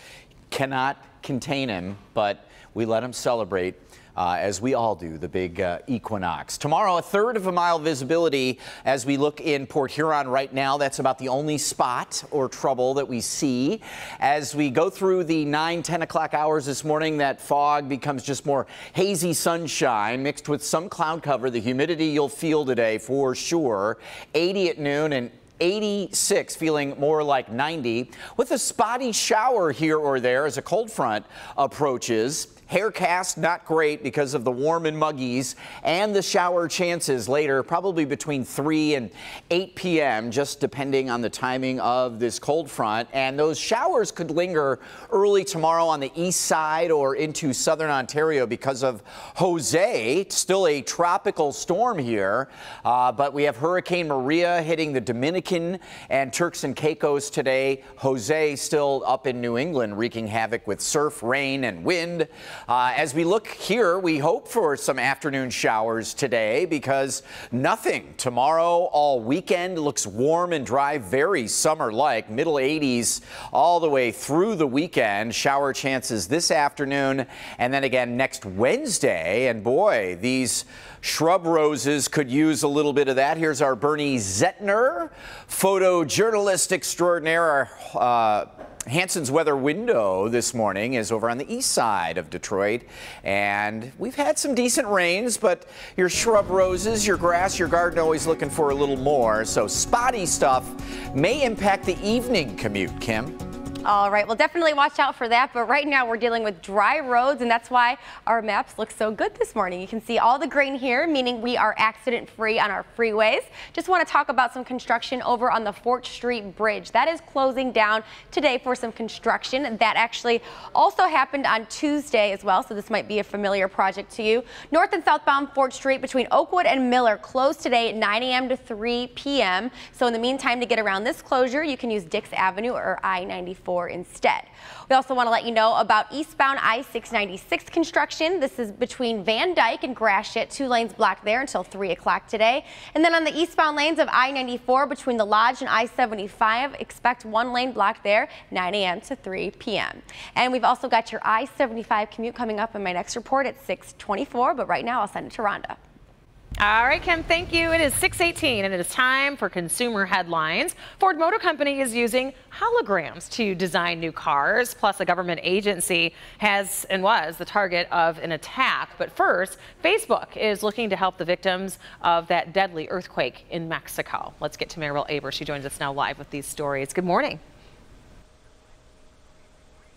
cannot contain him, but we let him celebrate as we all do, the big equinox. Tomorrow, a third of a mile visibility as we look in Port Huron right now. That's about the only spot or trouble that we see. As we go through the 9-10 o'clock hours this morning, that fog becomes just more hazy sunshine mixed with some cloud cover. The humidity you'll feel today for sure. 80 at noon and 86, feeling more like 90, with a spotty shower here or there as a cold front approaches. Hair cast not great because of the warm and muggies, and the shower chances later, probably between 3 and 8 p.m., just depending on the timing of this cold front. And those showers could linger early tomorrow on the east side or into southern Ontario because of Jose, still a tropical storm here. But we have Hurricane Maria hitting the Dominican and Turks and Caicos today. Jose still up in New England, wreaking havoc with surf, rain, and wind. As we look here, we hope for some afternoon showers today because nothing tomorrow. All weekend looks warm and dry, very summer-like, middle 80s all the way through the weekend. Shower chances this afternoon and then again next Wednesday. And boy, these shrub roses could use a little bit of that. Here's our Bernie Zettner, photojournalist extraordinaire. Hanson's weather window this morning is over on the east side of Detroit, and we've had some decent rains, but your shrub roses, your grass, your garden always looking for a little more, so spotty stuff may impact the evening commute, Kim. All right, well, definitely watch out for that. But right now we're dealing with dry roads, and that's why our maps look so good this morning. You can see all the green here, meaning we are accident-free on our freeways. Just want to talk about some construction over on the Fort Street Bridge. That is closing down today for some construction. That actually also happened on Tuesday as well, so this might be a familiar project to you. North and southbound Fort Street between Oakwood and Miller closed today at 9 a.m. to 3 p.m. So in the meantime, to get around this closure, you can use Dix Avenue or I-94 instead. We also want to let you know about eastbound I-696 construction. This is between Van Dyke and Gratiot, 2 lanes blocked there until 3 o'clock today. And then on the eastbound lanes of I-94 between the Lodge and I-75, expect 1 lane blocked there, 9 a.m. to 3 p.m. And we've also got your I-75 commute coming up in my next report at 6:24, but right now I'll send it to Rhonda. All right, Kim, thank you. It is 6:18 and it is time for consumer headlines. Ford Motor Company is using holograms to design new cars, plus a government agency has and was the target of an attack. But first, Facebook is looking to help the victims of that deadly earthquake in Mexico. Let's get to Maribel Aber. She joins us now live with these stories. Good morning.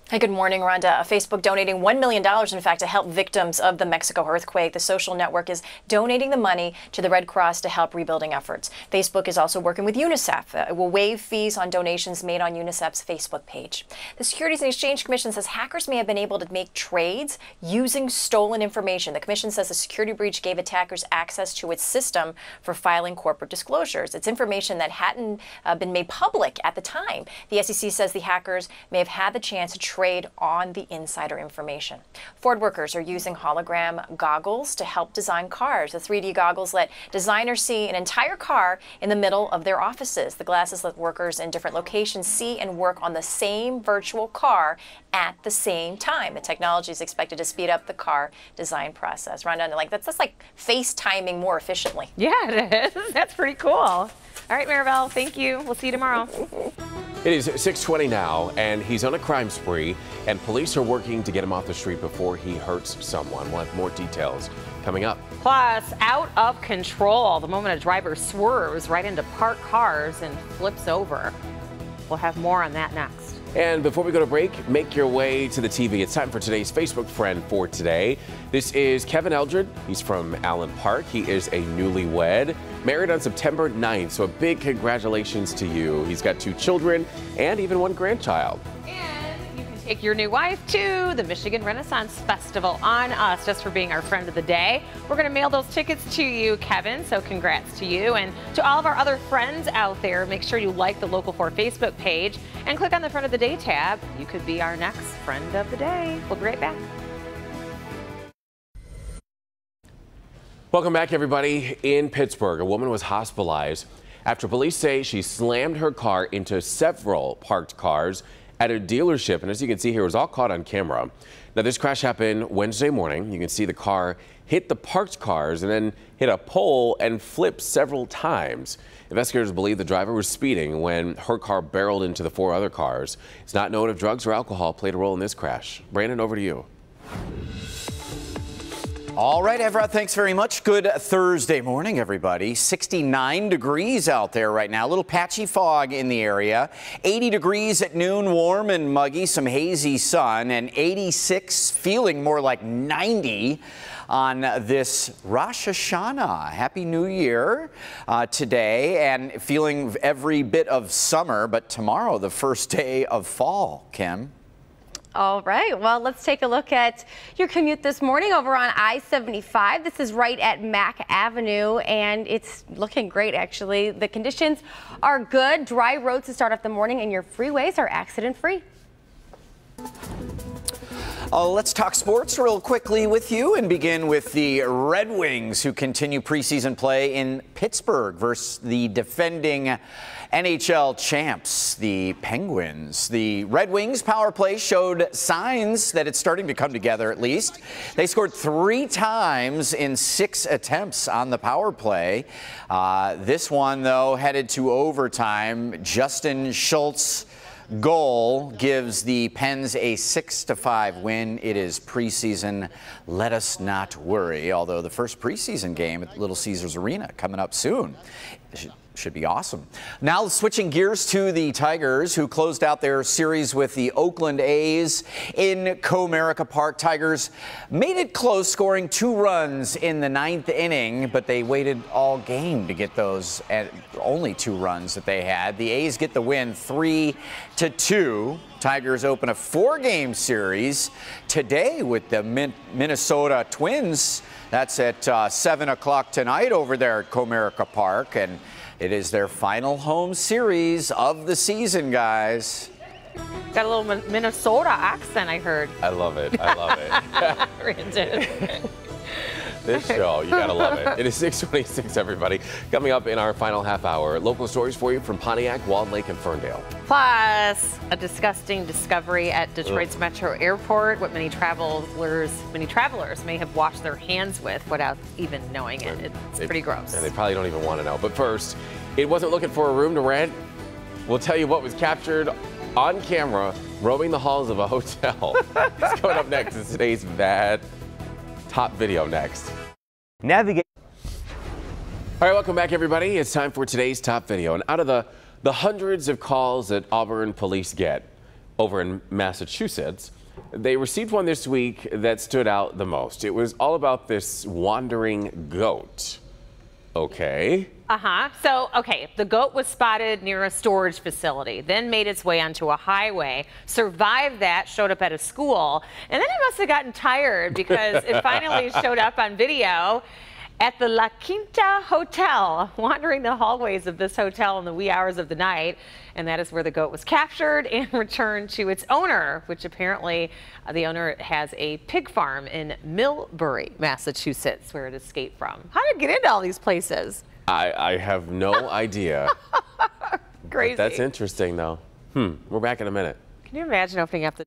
Hey, good morning, Rhonda. Facebook donating $1 million, in fact, to help victims of the Mexico earthquake. The social network is donating the money to the Red Cross to help rebuilding efforts. Facebook is also working with UNICEF. It will waive fees on donations made on UNICEF's Facebook page. The Securities and Exchange Commission says hackers may have been able to make trades using stolen information. The commission says the security breach gave attackers access to its system for filing corporate disclosures. It's information that hadn't been made public at the time. The SEC says the hackers may have had the chance to trade on the insider information. Ford workers are using hologram goggles to help design cars. The 3D goggles let designers see an entire car in the middle of their offices. The glasses let workers in different locations see and work on the same virtual car at the same time. The technology is expected to speed up the car design process. Rhonda, that's like FaceTiming more efficiently. Yeah, it is. That's pretty cool. All right, Maribel, thank you. We'll see you tomorrow. It is 6:20 now, and he's on a crime spree, and police are working to get him off the street before he hurts someone. We'll have more details coming up. Plus, out of control, the moment a driver swerves right into parked cars and flips over. We'll have more on that next. And before we go to break, make your way to the TV. It's time for today's Facebook friend for today. This is Kevin Eldred. He's from Allen Park. He is a newlywed, married on September 9th. So a big congratulations to you. He's got 2 children and even 1 grandchild. Take your new wife to the Michigan Renaissance Festival on us just for being our friend of the day. We're going to mail those tickets to you, Kevin, so congrats to you. And to all of our other friends out there, make sure you like the Local 4 Facebook page and click on the Friend of the Day tab. You could be our next friend of the day. We'll be right back. Welcome back, everybody. In Pittsburgh, a woman was hospitalized after police say she slammed her car into several parked cars at a dealership, and as you can see here, it was all caught on camera. Now, this crash happened Wednesday morning. You can see the car hit the parked cars and then hit a pole and flipped several times. Investigators believe the driver was speeding when her car barreled into the 4 other cars. It's not known if drugs or alcohol played a role in this crash. Brandon, over to you. All right, Everett, thanks very much. Good Thursday morning, everybody. 69 degrees out there right now. A little patchy fog in the area. 80 degrees at noon, warm and muggy, some hazy sun, and 86, feeling more like 90 on this Rosh Hashanah. Happy New Year today, and feeling every bit of summer, but tomorrow, the first day of fall, Kim. All right, well, let's take a look at your commute this morning over on I-75. This is right at Mack Avenue, and it's looking great, actually. The conditions are good. Dry roads to start off the morning, and your freeways are accident-free. Let's talk sports real quickly with you and begin with the Red Wings, who continue preseason play in Pittsburgh versus the defending NHL champs, the Penguins. The Red Wings power play showed signs that it's starting to come together, at least. They scored 3 times in 6 attempts on the power play. This one, though, headed to overtime. Justin Schultz goal gives the Pens a 6-5 win. It is preseason. Let us not worry. Although the first preseason game at Little Caesars Arena coming up soon. Should be awesome. Now switching gears to the Tigers, who closed out their series with the Oakland A's in Comerica Park. Tigers made it close, scoring 2 runs in the 9th inning, but they waited all game to get those only 2 runs that they had. The A's get the win 3-2. Tigers open a 4-game series today with the Minnesota Twins. That's at 7 o'clock tonight over there at Comerica Park, and it is their final home series of the season, guys. Got a little Minnesota accent, I heard. I love it. I love it. Brandon. This show, you gotta love it. It is 6:26, everybody. Coming up in our final half hour, local stories for you from Pontiac, Walled Lake, and Ferndale. Plus, a disgusting discovery at Detroit's Metro Airport, what many travelers may have washed their hands with without even knowing it. It's pretty gross. And they probably don't even want to know. But first, it wasn't looking for a room to rent. We'll tell you what was captured on camera roaming the halls of a hotel. It's coming up next. It's today's bad top video next. Navigate. All right, welcome back, everybody. It's time for today's top video. And out of the hundreds of calls that Auburn police get over in Massachusetts, they received one this week that stood out the most. It was all about this wandering goat. Okay. So, the goat was spotted near a storage facility, then made its way onto a highway, survived that, showed up at a school, and then it must have gotten tired because it finally showed up on video at the La Quinta Hotel, wandering the hallways of this hotel in the wee hours of the night. And that is where the goat was captured and returned to its owner, which apparently the owner has a pig farm in Millbury, Massachusetts, where it escaped from. How did it get into all these places? I have no idea. Crazy. But that's interesting, though. We're back in a minute. Can you imagine opening up the...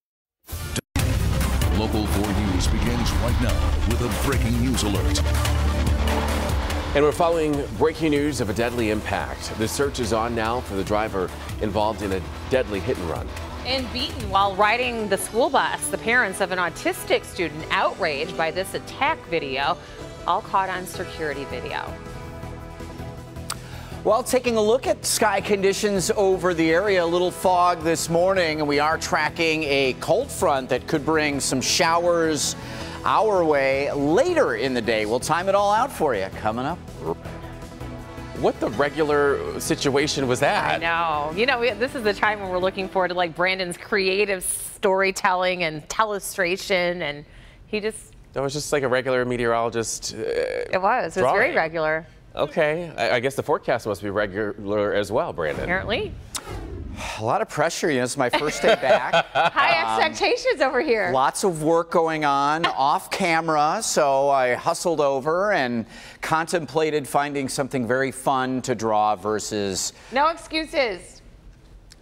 Local 4 News begins right now with a breaking news alert. And we're following breaking news of a deadly impact. The search is on now for the driver involved in a deadly hit and run. And beaten while riding the school bus. The parents of an autistic student outraged by this attack video, all caught on security video. Well, taking a look at sky conditions over the area, a little fog this morning, and we are tracking a cold front that could bring some showers our way later in the day. We'll time it all out for you coming up. What the regular situation was that? I know. You know, this is the time when we're looking forward to like Brandon's creative storytelling and telestration, and he just... That was just like a regular meteorologist. It was very regular. Okay, I guess the forecast must be regular as well, Brandon. Apparently. A lot of pressure. You know, it's my first day back. High expectations over here. Lots of work going on off camera, so I hustled over and contemplated finding something very fun to draw versus... No excuses.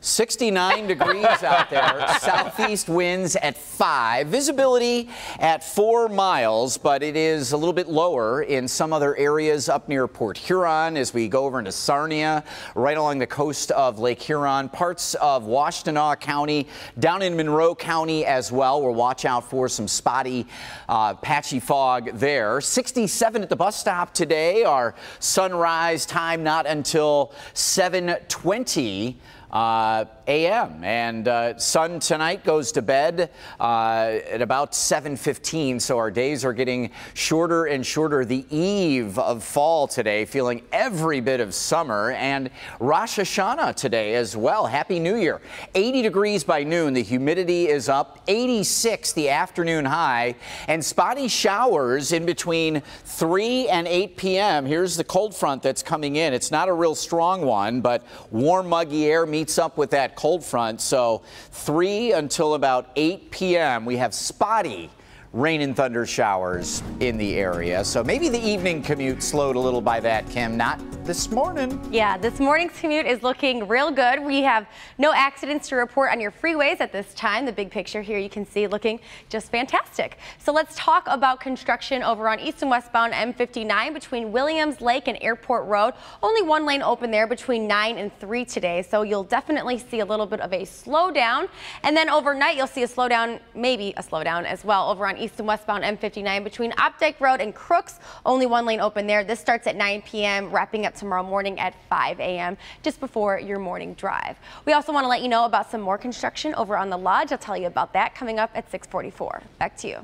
69 degrees out there, southeast winds at 5, visibility at 4 miles, but it is a little bit lower in some other areas up near Port Huron as we go over into Sarnia, right along the coast of Lake Huron, parts of Washtenaw County, down in Monroe County as well. We'll watch out for some spotty, patchy fog there. 67 at the bus stop today. Our sunrise time not until 7:20 a.m. and sun tonight goes to bed at about 7:15, so our days are getting shorter and shorter. The eve of fall today, feeling every bit of summer, and Rosh Hashanah today as well. Happy New Year. 80 degrees by noon. The humidity is up. 86 the afternoon high, and spotty showers in between 3 and 8 p.m. Here's the cold front that's coming in. It's not a real strong one, but warm, muggy air meets up with that cold front. So 3 until about 8 p.m. we have spotty rain and thunder showers in the area. So maybe the evening commute slowed a little by that, Kim. Not this morning. Yeah, this morning's commute is looking real good. We have no accidents to report on your freeways at this time. The big picture here you can see looking just fantastic. So let's talk about construction over on east and westbound M59 between Williams Lake and Airport Road. Only one lane open there between 9 and 3 today. So you'll definitely see a little bit of a slowdown. And then overnight you'll see a slowdown, maybe a slowdown as well over on east and westbound M59 between Opdyke Road and Crooks. Only one lane open there. This starts at 9 p.m. wrapping up tomorrow morning at 5 a.m. just before your morning drive. We also want to let you know about some more construction over on the Lodge. I'll tell you about that coming up at 6:44. Back to you.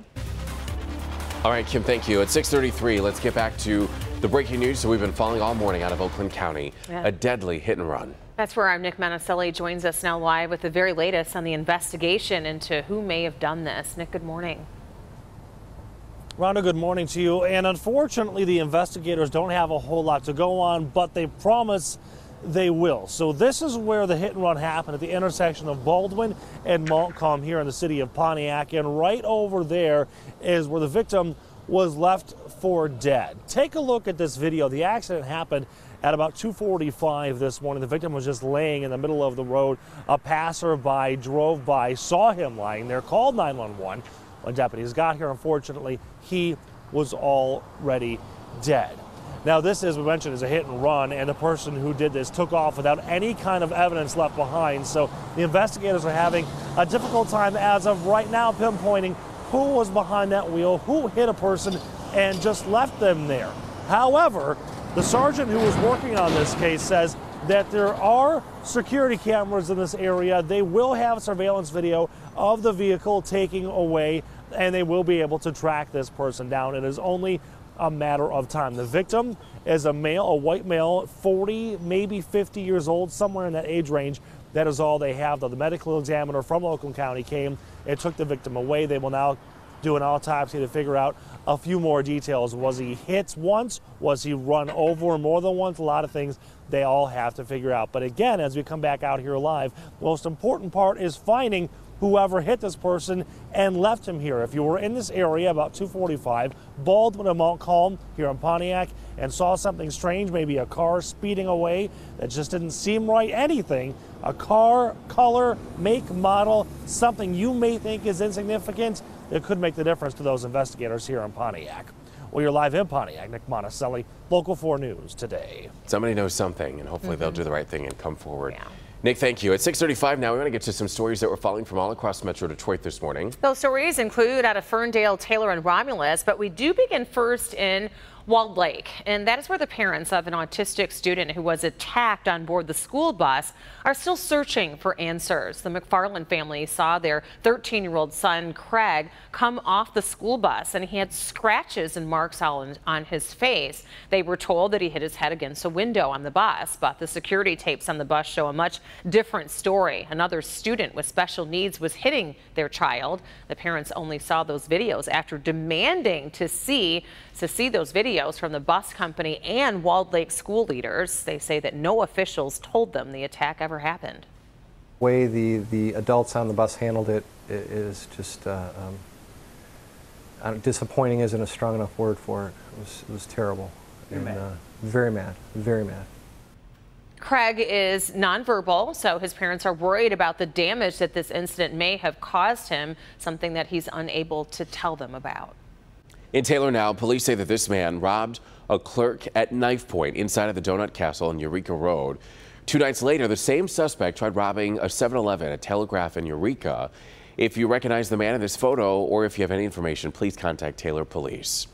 All right, Kim, thank you. At 6:33, let's get back to the breaking news that we've been following all morning out of Oakland County. Yeah. A deadly hit and run. That's where our Nick Manaselli joins us now live with the very latest on the investigation into who may have done this. Nick, good morning. Rhonda, good morning to you. And unfortunately, the investigators don't have a whole lot to go on, but they promise they will. So this is where the hit and run happened at the intersection of Baldwin and Montcalm here in the city of Pontiac. And right over there is where the victim was left for dead. Take a look at this video. The accident happened at about 2:45 this morning. The victim was just laying in the middle of the road. A passerby drove by, saw him lying there, called 911. When deputies got here, unfortunately, he was already dead. Now, this, as we mentioned, is a hit and run, and the person who did this took off without any kind of evidence left behind. So the investigators are having a difficult time as of right now pinpointing who was behind that wheel, who hit a person and just left them there. However, the sergeant who was working on this case says that there are security cameras in this area. They will have surveillance video of the vehicle taking away, and they will be able to track this person down. It is only a matter of time. The victim is a male, a white male, 40, maybe 50 years old, somewhere in that age range. That is all they have, though. The medical examiner from Oakland County came and took the victim away. They will now do an autopsy to figure out a few more details. Was he hit once? Was he run over more than once? A lot of things they all have to figure out. But again, as we come back out here live, the most important part is finding whoever hit this person and left him here. If you were in this area about 2:45, Baldwin and Montcalm here in Pontiac, and saw something strange, maybe a car speeding away that just didn't seem right, anything, a car, color, make, model, something you may think is insignificant, it could make the difference to those investigators here in Pontiac. Well, you're live in Pontiac. Nick Monticelli, Local 4 News today. Somebody knows something, and hopefully they'll do the right thing and come forward. Yeah. Nick, thank you. At 6:35 now, we want to get to some stories that we're following from all across Metro Detroit this morning. Those stories include out of Ferndale, Taylor, and Romulus, but we do begin first in Walled Lake, and that is where the parents of an autistic student who was attacked on board the school bus are still searching for answers. The McFarland family saw their 13-year-old son, Craig, come off the school bus, and he had scratches and marks on his face. They were told that he hit his head against a window on the bus, but the security tapes on the bus show a much different story. Another student with special needs was hitting their child. The parents only saw those videos after demanding to see those videos from the bus company and Walled Lake school leaders. They say that no officials told them the attack ever happened. The way the adults on the bus handled it is just disappointing isn't a strong enough word for it. It was terrible. You're and mad. Very mad, very mad. Craig is nonverbal, so his parents are worried about the damage that this incident may have caused him, something that he's unable to tell them about. In Taylor now, police say that this man robbed a clerk at knife point inside of the Donut Castle on Eureka Road. 2 nights later, the same suspect tried robbing a 7-Eleven at Telegraph in Eureka. If you recognize the man in this photo or if you have any information, please contact Taylor Police.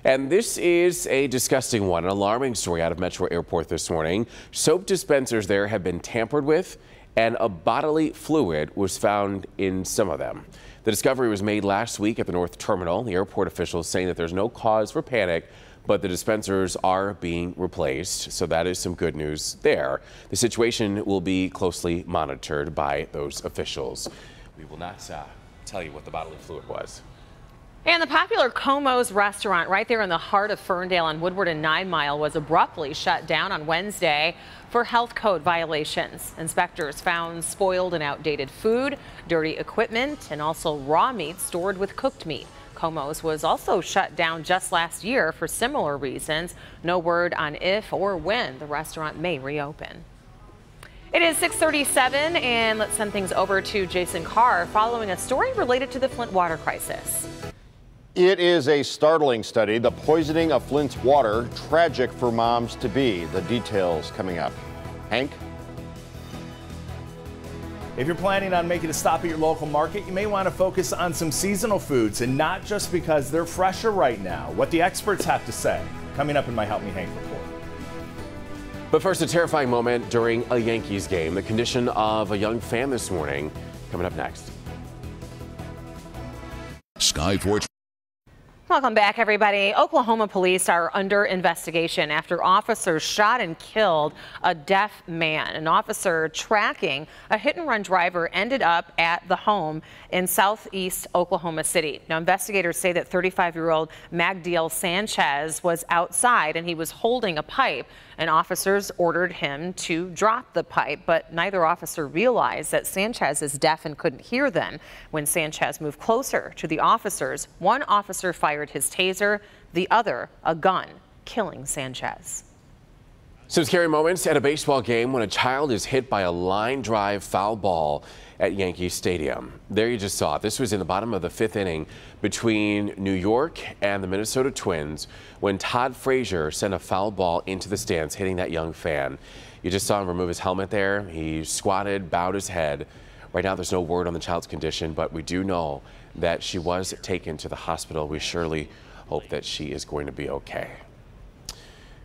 And this is a disgusting one, an alarming story out of Metro Airport this morning. Soap dispensers there have been tampered with, and a bodily fluid was found in some of them. The discovery was made last week at the North Terminal. The airport officials saying that there's no cause for panic, but the dispensers are being replaced, so that is some good news there. The situation will be closely monitored by those officials. We will not tell you what the bodily fluid was. And the popular Como's restaurant right there in the heart of Ferndale on Woodward and 9 Mile was abruptly shut down on Wednesday for health code violations. Inspectors found spoiled and outdated food, dirty equipment, and also raw meat stored with cooked meat. Como's was also shut down just last year for similar reasons. No word on if or when the restaurant may reopen. It is 6:37, and let's send things over to Jason Carr following a story related to the Flint water crisis. It is a startling study. The poisoning of Flint's water, tragic for moms to be. The details coming up. Hank? If you're planning on making a stop at your local market, you may want to focus on some seasonal foods, and not just because they're fresher right now. What the experts have to say, coming up in my Help Me Hank report. But first, a terrifying moment during a Yankees game. The condition of a young fan this morning, coming up next. Sky Sports. Welcome back, everybody. Oklahoma police are under investigation after officers shot and killed a deaf man. An officer tracking a hit-and-run driver ended up at the home in southeast Oklahoma City. Now, investigators say that 35-year-old Magdiel Sanchez was outside and he was holding a pipe, and officers ordered him to drop the pipe, but neither officer realized that Sanchez is deaf and couldn't hear them. When Sanchez moved closer to the officers, one officer fired his taser, the other a gun, killing Sanchez. Some scary moments at a baseball game when a child is hit by a line drive foul ball at Yankee Stadium. There you just saw it. This was in the bottom of the 5th inning between New York and the Minnesota Twins when Todd Frazier sent a foul ball into the stands, hitting that young fan. You just saw him remove his helmet there. He squatted, bowed his head. Right now there's no word on the child's condition, but we do know that she was taken to the hospital. We surely hope that she is going to be okay.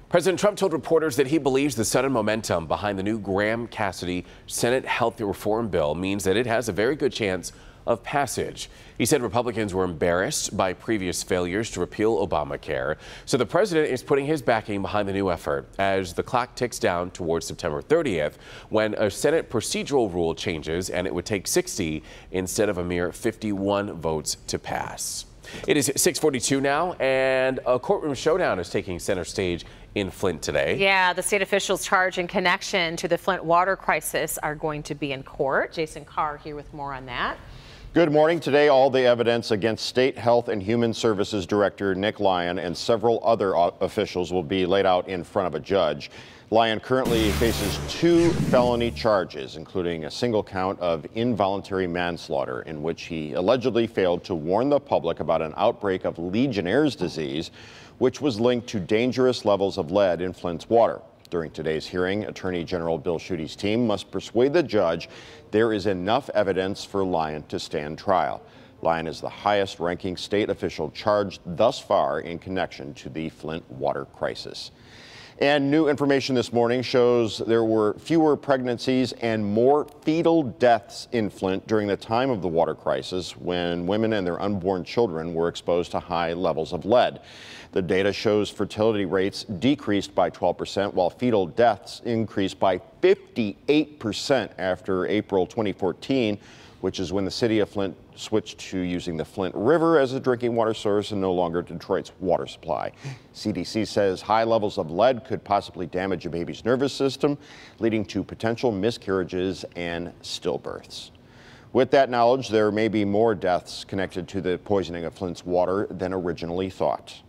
President Trump told reporters that he believes the sudden momentum behind the new Graham-Cassidy Senate health reform bill means that it has a very good chance of passage. He said Republicans were embarrassed by previous failures to repeal Obamacare. So the president is putting his backing behind the new effort as the clock ticks down towards September 30th, when a Senate procedural rule changes and it would take 60 instead of a mere 51 votes to pass. It is 6:42 now, and a courtroom showdown is taking center stage in Flint today. Yeah, the state officials charged in connection to the Flint water crisis are going to be in court. Jason Carr here with more on that. Good morning. Today, all the evidence against State Health and Human Services Director Nick Lyon and several other officials will be laid out in front of a judge. Lyon currently faces 2 felony charges, including a single count of involuntary manslaughter, in which he allegedly failed to warn the public about an outbreak of Legionnaire's disease, which was linked to dangerous levels of lead in Flint's water. During today's hearing, Attorney General Bill Schuette's team must persuade the judge there is enough evidence for Lyon to stand trial. Lyon is the highest-ranking state official charged thus far in connection to the Flint water crisis. And new information this morning shows there were fewer pregnancies and more fetal deaths in Flint during the time of the water crisis, when women and their unborn children were exposed to high levels of lead. The data shows fertility rates decreased by 12%, while fetal deaths increased by 58% after April 2014, which is when the city of Flint switched to using the Flint River as a drinking water source and no longer Detroit's water supply. CDC says high levels of lead could possibly damage a baby's nervous system, leading to potential miscarriages and stillbirths. With that knowledge, there may be more deaths connected to the poisoning of Flint's water than originally thought.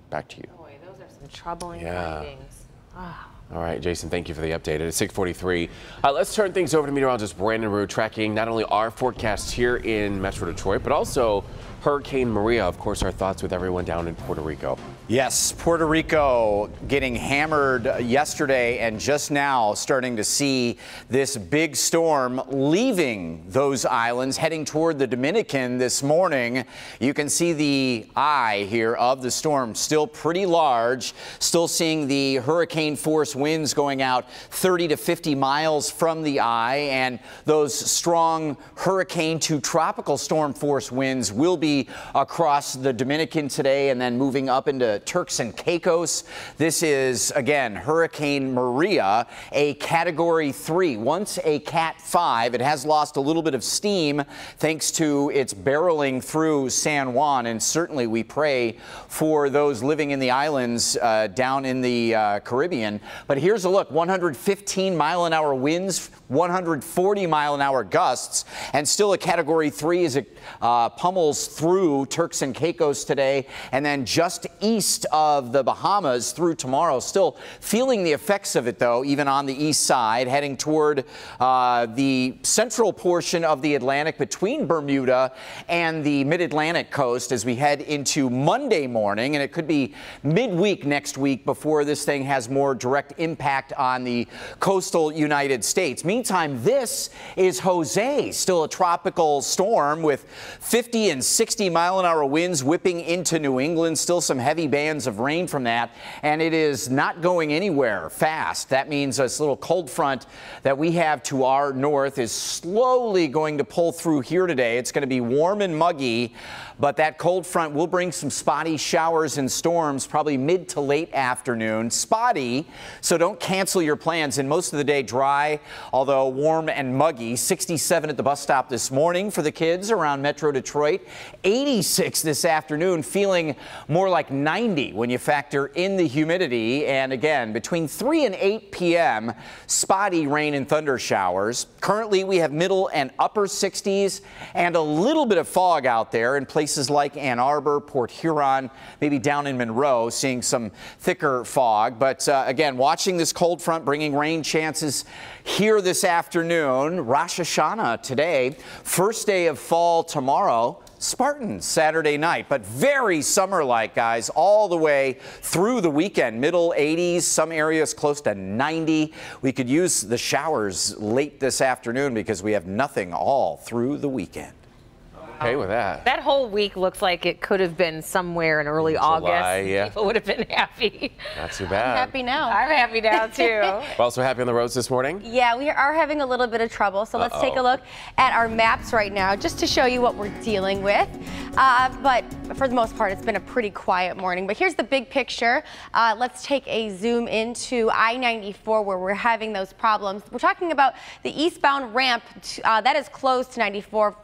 Back to you. Boy, those are some troubling findings. Oh. All right, Jason, thank you for the update. At 6:43, let's turn things over to meteorologist Brandon Rue, tracking not only our forecast here in Metro Detroit, but also Hurricane Maria. Of course, our thoughts with everyone down in Puerto Rico. Yes, Puerto Rico getting hammered yesterday, and just now starting to see this big storm leaving those islands, heading toward the Dominican this morning. You can see the eye here of the storm, still pretty large, still seeing the hurricane force winds going out 30 to 50 miles from the eye, and those strong hurricane to tropical storm force winds will be across the Dominican today and then moving up into Turks and Caicos. This is, again, Hurricane Maria, a Category 3, once a Cat 5. It has lost a little bit of steam thanks to its barreling through San Juan, and certainly we pray for those living in the islands down in the Caribbean. But here's a look, 115-mile-an-hour winds, 140-mile-an-hour gusts, and still a Category 3 as it pummels through Turks and Caicos today, and then just east of the Bahamas through tomorrow. Still feeling the effects of it, though, even on the east side, heading toward the central portion of the Atlantic between Bermuda and the mid-Atlantic coast as we head into Monday morning, and it could be midweek next week before this thing has more direct impact on the coastal United States. Meantime, this is Jose, still a tropical storm with 50 and 60-mile-an-hour winds whipping into New England. Still some heavy bands of rain from that, and it is not going anywhere fast. That means this little cold front that we have to our north is slowly going to pull through here today. It's going to be warm and muggy, but that cold front will bring some spotty showers and storms probably mid to late afternoon. Spotty, so don't cancel your plans. And most of the day dry, although warm and muggy. 67 at the bus stop this morning for the kids around Metro Detroit. 86 this afternoon, feeling more like 90 when you factor in the humidity. And again, between 3 and 8 p.m., spotty rain and thunder showers. Currently, we have middle and upper 60s and a little bit of fog out there in places like Ann Arbor, Port Huron, maybe down in Monroe, seeing some thicker fog. But again, watching this cold front bringing rain chances here this afternoon. Rosh Hashanah today, first day of fall tomorrow. Spartans Saturday night, but very summer-like, guys, all the way through the weekend. Middle 80s, some areas close to 90. We could use the showers late this afternoon because we have nothing all through the weekend. Okay with that. That whole week looks like it could have been somewhere in early August. Yeah. People would have been happy. Not too bad. I'm happy now. I'm happy now, too. We're also happy on the roads this morning? Yeah, we are having a little bit of trouble. So let's take a look at our maps right now just to show you what we're dealing with. But for the most part, it's been a pretty quiet morning. But here's the big picture. Let's take a zoom into I-94 where we're having those problems. We're talking about the eastbound ramp that is closed to 94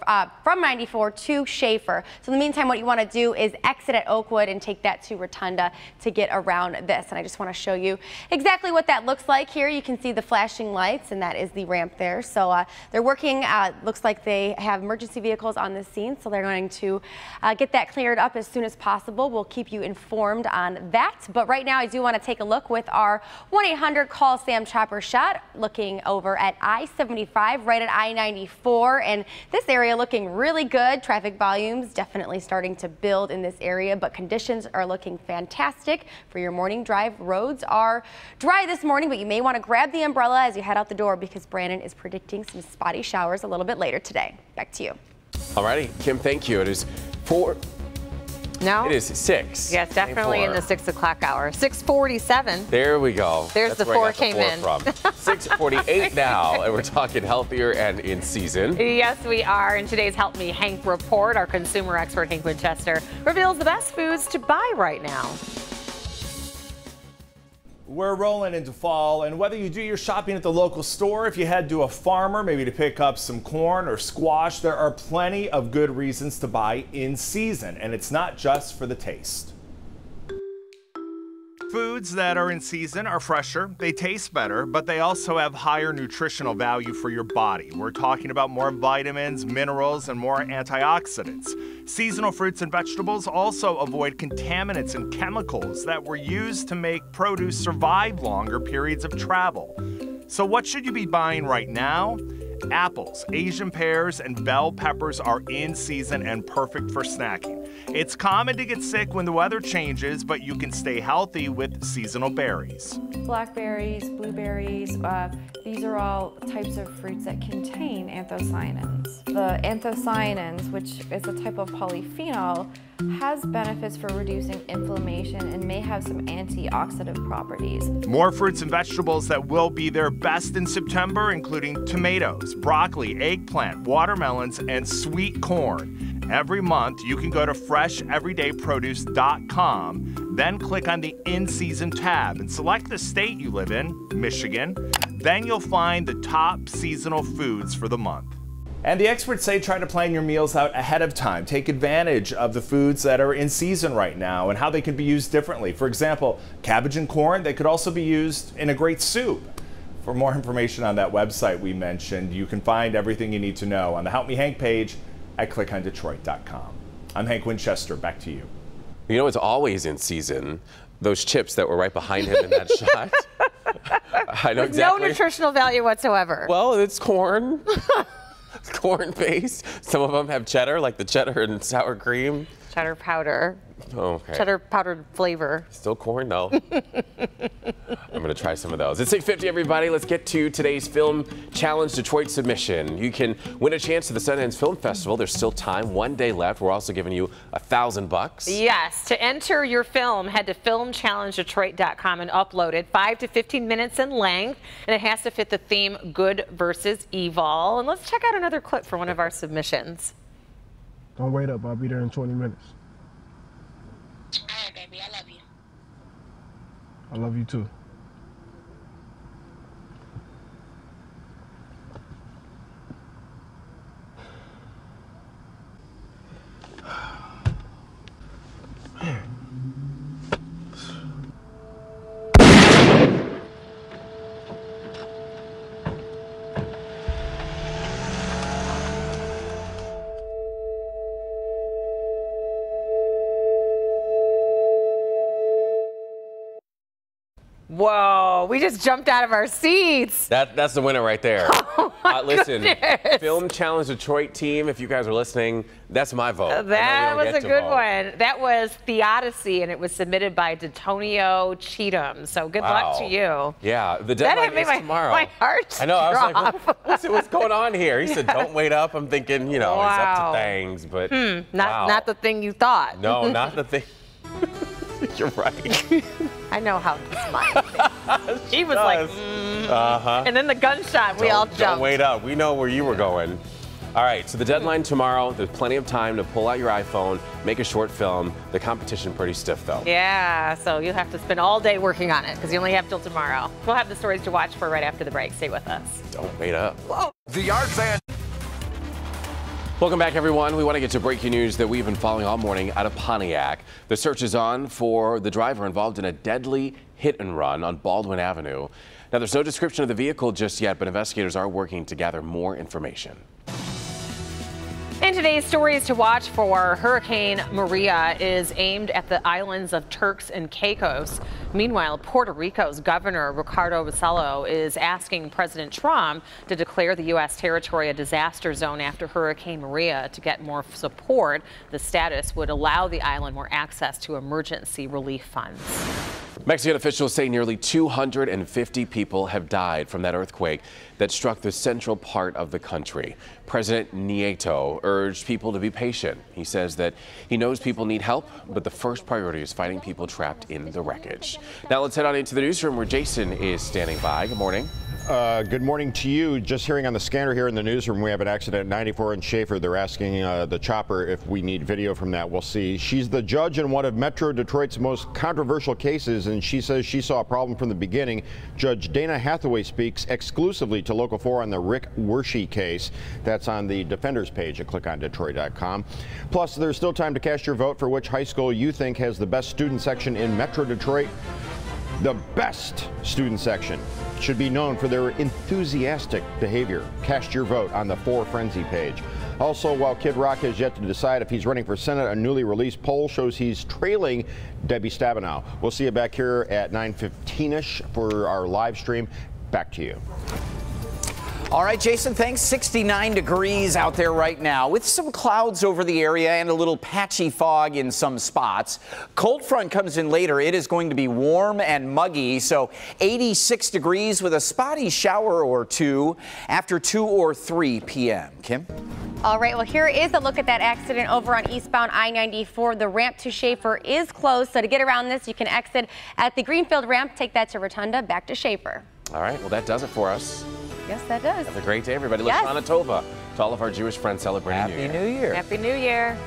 from 94 to Schaefer. So in the meantime, what you want to do is exit at Oakwood and take that to Rotunda to get around this. And I just want to show you exactly what that looks like here. You can see the flashing lights, and that is the ramp there. So they're working. Looks like they have emergency vehicles on the scene, so they're going to get that cleared up as soon as possible. We'll keep you informed on that. But right now, I do want to take a look with our 1-800 Call Sam Chopper shot, looking over at I-75 right at I-94, and this area looking really good. Traffic volumes definitely starting to build in this area, but conditions are looking fantastic for your morning drive. Roads are dry this morning, but you may want to grab the umbrella as you head out the door because Brandon is predicting some spotty showers a little bit later today. Back to you. All righty, Kim, thank you. It is 4. No. It is 6. Yes, definitely in the 6 o'clock hour. 6:47. There we go. There's That's the where I 4 got the came 4 in. from. 6:48 now, and we're talking healthier and in season. Yes, we are. In today's Help Me Hank report, our consumer expert Hank Winchester reveals the best foods to buy right now. We're rolling into fall, and whether you do your shopping at the local store, if you head to a farmer, maybe to pick up some corn or squash, there are plenty of good reasons to buy in season, and it's not just for the taste. Foods that are in season are fresher, they taste better, but they also have higher nutritional value for your body. We're talking about more vitamins, minerals, and more antioxidants. Seasonal fruits and vegetables also avoid contaminants and chemicals that were used to make produce survive longer periods of travel. So what should you be buying right now? Apples, Asian pears, and bell peppers are in season and perfect for snacking. It's common to get sick when the weather changes, but you can stay healthy with seasonal berries. Blackberries, blueberries, these are all types of fruits that contain anthocyanins. The anthocyanins, which is a type of polyphenol, has benefits for reducing inflammation and may have some antioxidant properties. More fruits and vegetables that will be their best in September, including tomatoes, broccoli, eggplant, watermelons, and sweet corn. Every month, you can go to fresheverydayproduce.com, then click on the In-Season tab and select the state you live in, Michigan. Then you'll find the top seasonal foods for the month. And the experts say try to plan your meals out ahead of time. Take advantage of the foods that are in season right now and how they can be used differently. For example, cabbage and corn, they could also be used in a great soup. For more information on that website we mentioned, you can find everything you need to know on the Help Me Hank page at clickondetroit.com. I'm Hank Winchester, back to you. You know, it's always in season. Those chips that were right behind him in that shot. I know exactly. No nutritional value whatsoever. Well, it's corn. Corn based. Some of them have cheddar, like the cheddar and sour cream. Cheddar powder. Oh, okay. Cheddar powdered flavor. Still corn, though. I'm going to try some of those. It's 8:50, everybody. Let's get to today's Film Challenge Detroit submission. You can win a chance to the Sundance Film Festival. There's still time. 1 day left. We're also giving you $1,000. Yes. To enter your film, head to filmchallengedetroit.com and upload it. 5 to 15 minutes in length. And it has to fit the theme good versus evil. And let's check out another clip for one of our submissions. Don't wait up. I'll be there in 20 minutes. All right, baby. I love you. I love you too. Whoa, we just jumped out of our seats. That's the winner right there. Oh my listen, goodness. Film Challenge Detroit team, if you guys are listening, that's my vote. That was a good one. That was Theodicy, and it was submitted by Detonio Cheatham. So good luck to you. Yeah, the deadline is tomorrow. My heart I know, I was drop. like, what's going on here? He said, don't wait up. I'm thinking, you know, it's up to things, but not the thing you thought. No, not the thing. You're right. I know how to smile. She was like, and then the gunshot, we all jumped. Don't wait up. We know where you were going. All right, so the deadline tomorrow. There's plenty of time to pull out your iPhone, make a short film. The competition pretty stiff, though. Yeah, so you'll have to spend all day working on it because you only have till tomorrow. We'll have the stories to watch for right after the break. Stay with us. Don't wait up. Whoa. The Yard Van. Welcome back, everyone. We want to get to breaking news that we've been following all morning out of Pontiac. The search is on for the driver involved in a deadly hit and run on Baldwin Avenue. Now, there's no description of the vehicle just yet, but investigators are working to gather more information. And today's stories to watch for: Hurricane Maria is aimed at the islands of Turks and Caicos. Meanwhile, Puerto Rico's Governor Ricardo Rossello is asking President Trump to declare the U.S. territory a disaster zone after Hurricane Maria to get more support. The status would allow the island more access to emergency relief funds. Mexican officials say nearly 250 people have died from that earthquake that struck the central part of the country. President Nieto urged people to be patient. He says that he knows people need help, but the first priority is finding people trapped in the wreckage. Now let's head on into the newsroom where Jason is standing by. Good morning. Good morning to you. Just hearing on the scanner here in the newsroom, we have an accident at 94 and Schaefer. They're asking the chopper if we need video from that. We'll see. She's the judge in one of Metro Detroit's most controversial cases, and she says she saw a problem from the beginning. Judge Dana Hathaway speaks exclusively to Local 4 on the Rick Wershey case. That's on the Defenders page at clickondetroit.com. Plus, there's still time to cast your vote for which high school you think has the best student section in Metro Detroit. The best student section should be known for their enthusiastic behavior. Cast your vote on the For Frenzy page. Also, while Kid Rock has yet to decide if he's running for Senate, a newly released poll shows he's trailing Debbie Stabenow. We'll see you back here at 9:15-ish for our live stream. Back to you. All right, Jason, thanks. 69 degrees out there right now with some clouds over the area and a little patchy fog in some spots. Cold front comes in later. It is going to be warm and muggy, so 86 degrees with a spotty shower or two after 2 or 3 p.m. Kim? All right, well, here is a look at that accident over on eastbound I-94. The ramp to Schaefer is closed, so to get around this, you can exit at the Greenfield ramp, take that to Rotunda, back to Schaefer. All right, well, that does it for us. Yes, that does. Have a great day, everybody. Yes. Lashana Tova to all of our Jewish friends celebrating Happy New Year. Happy New Year.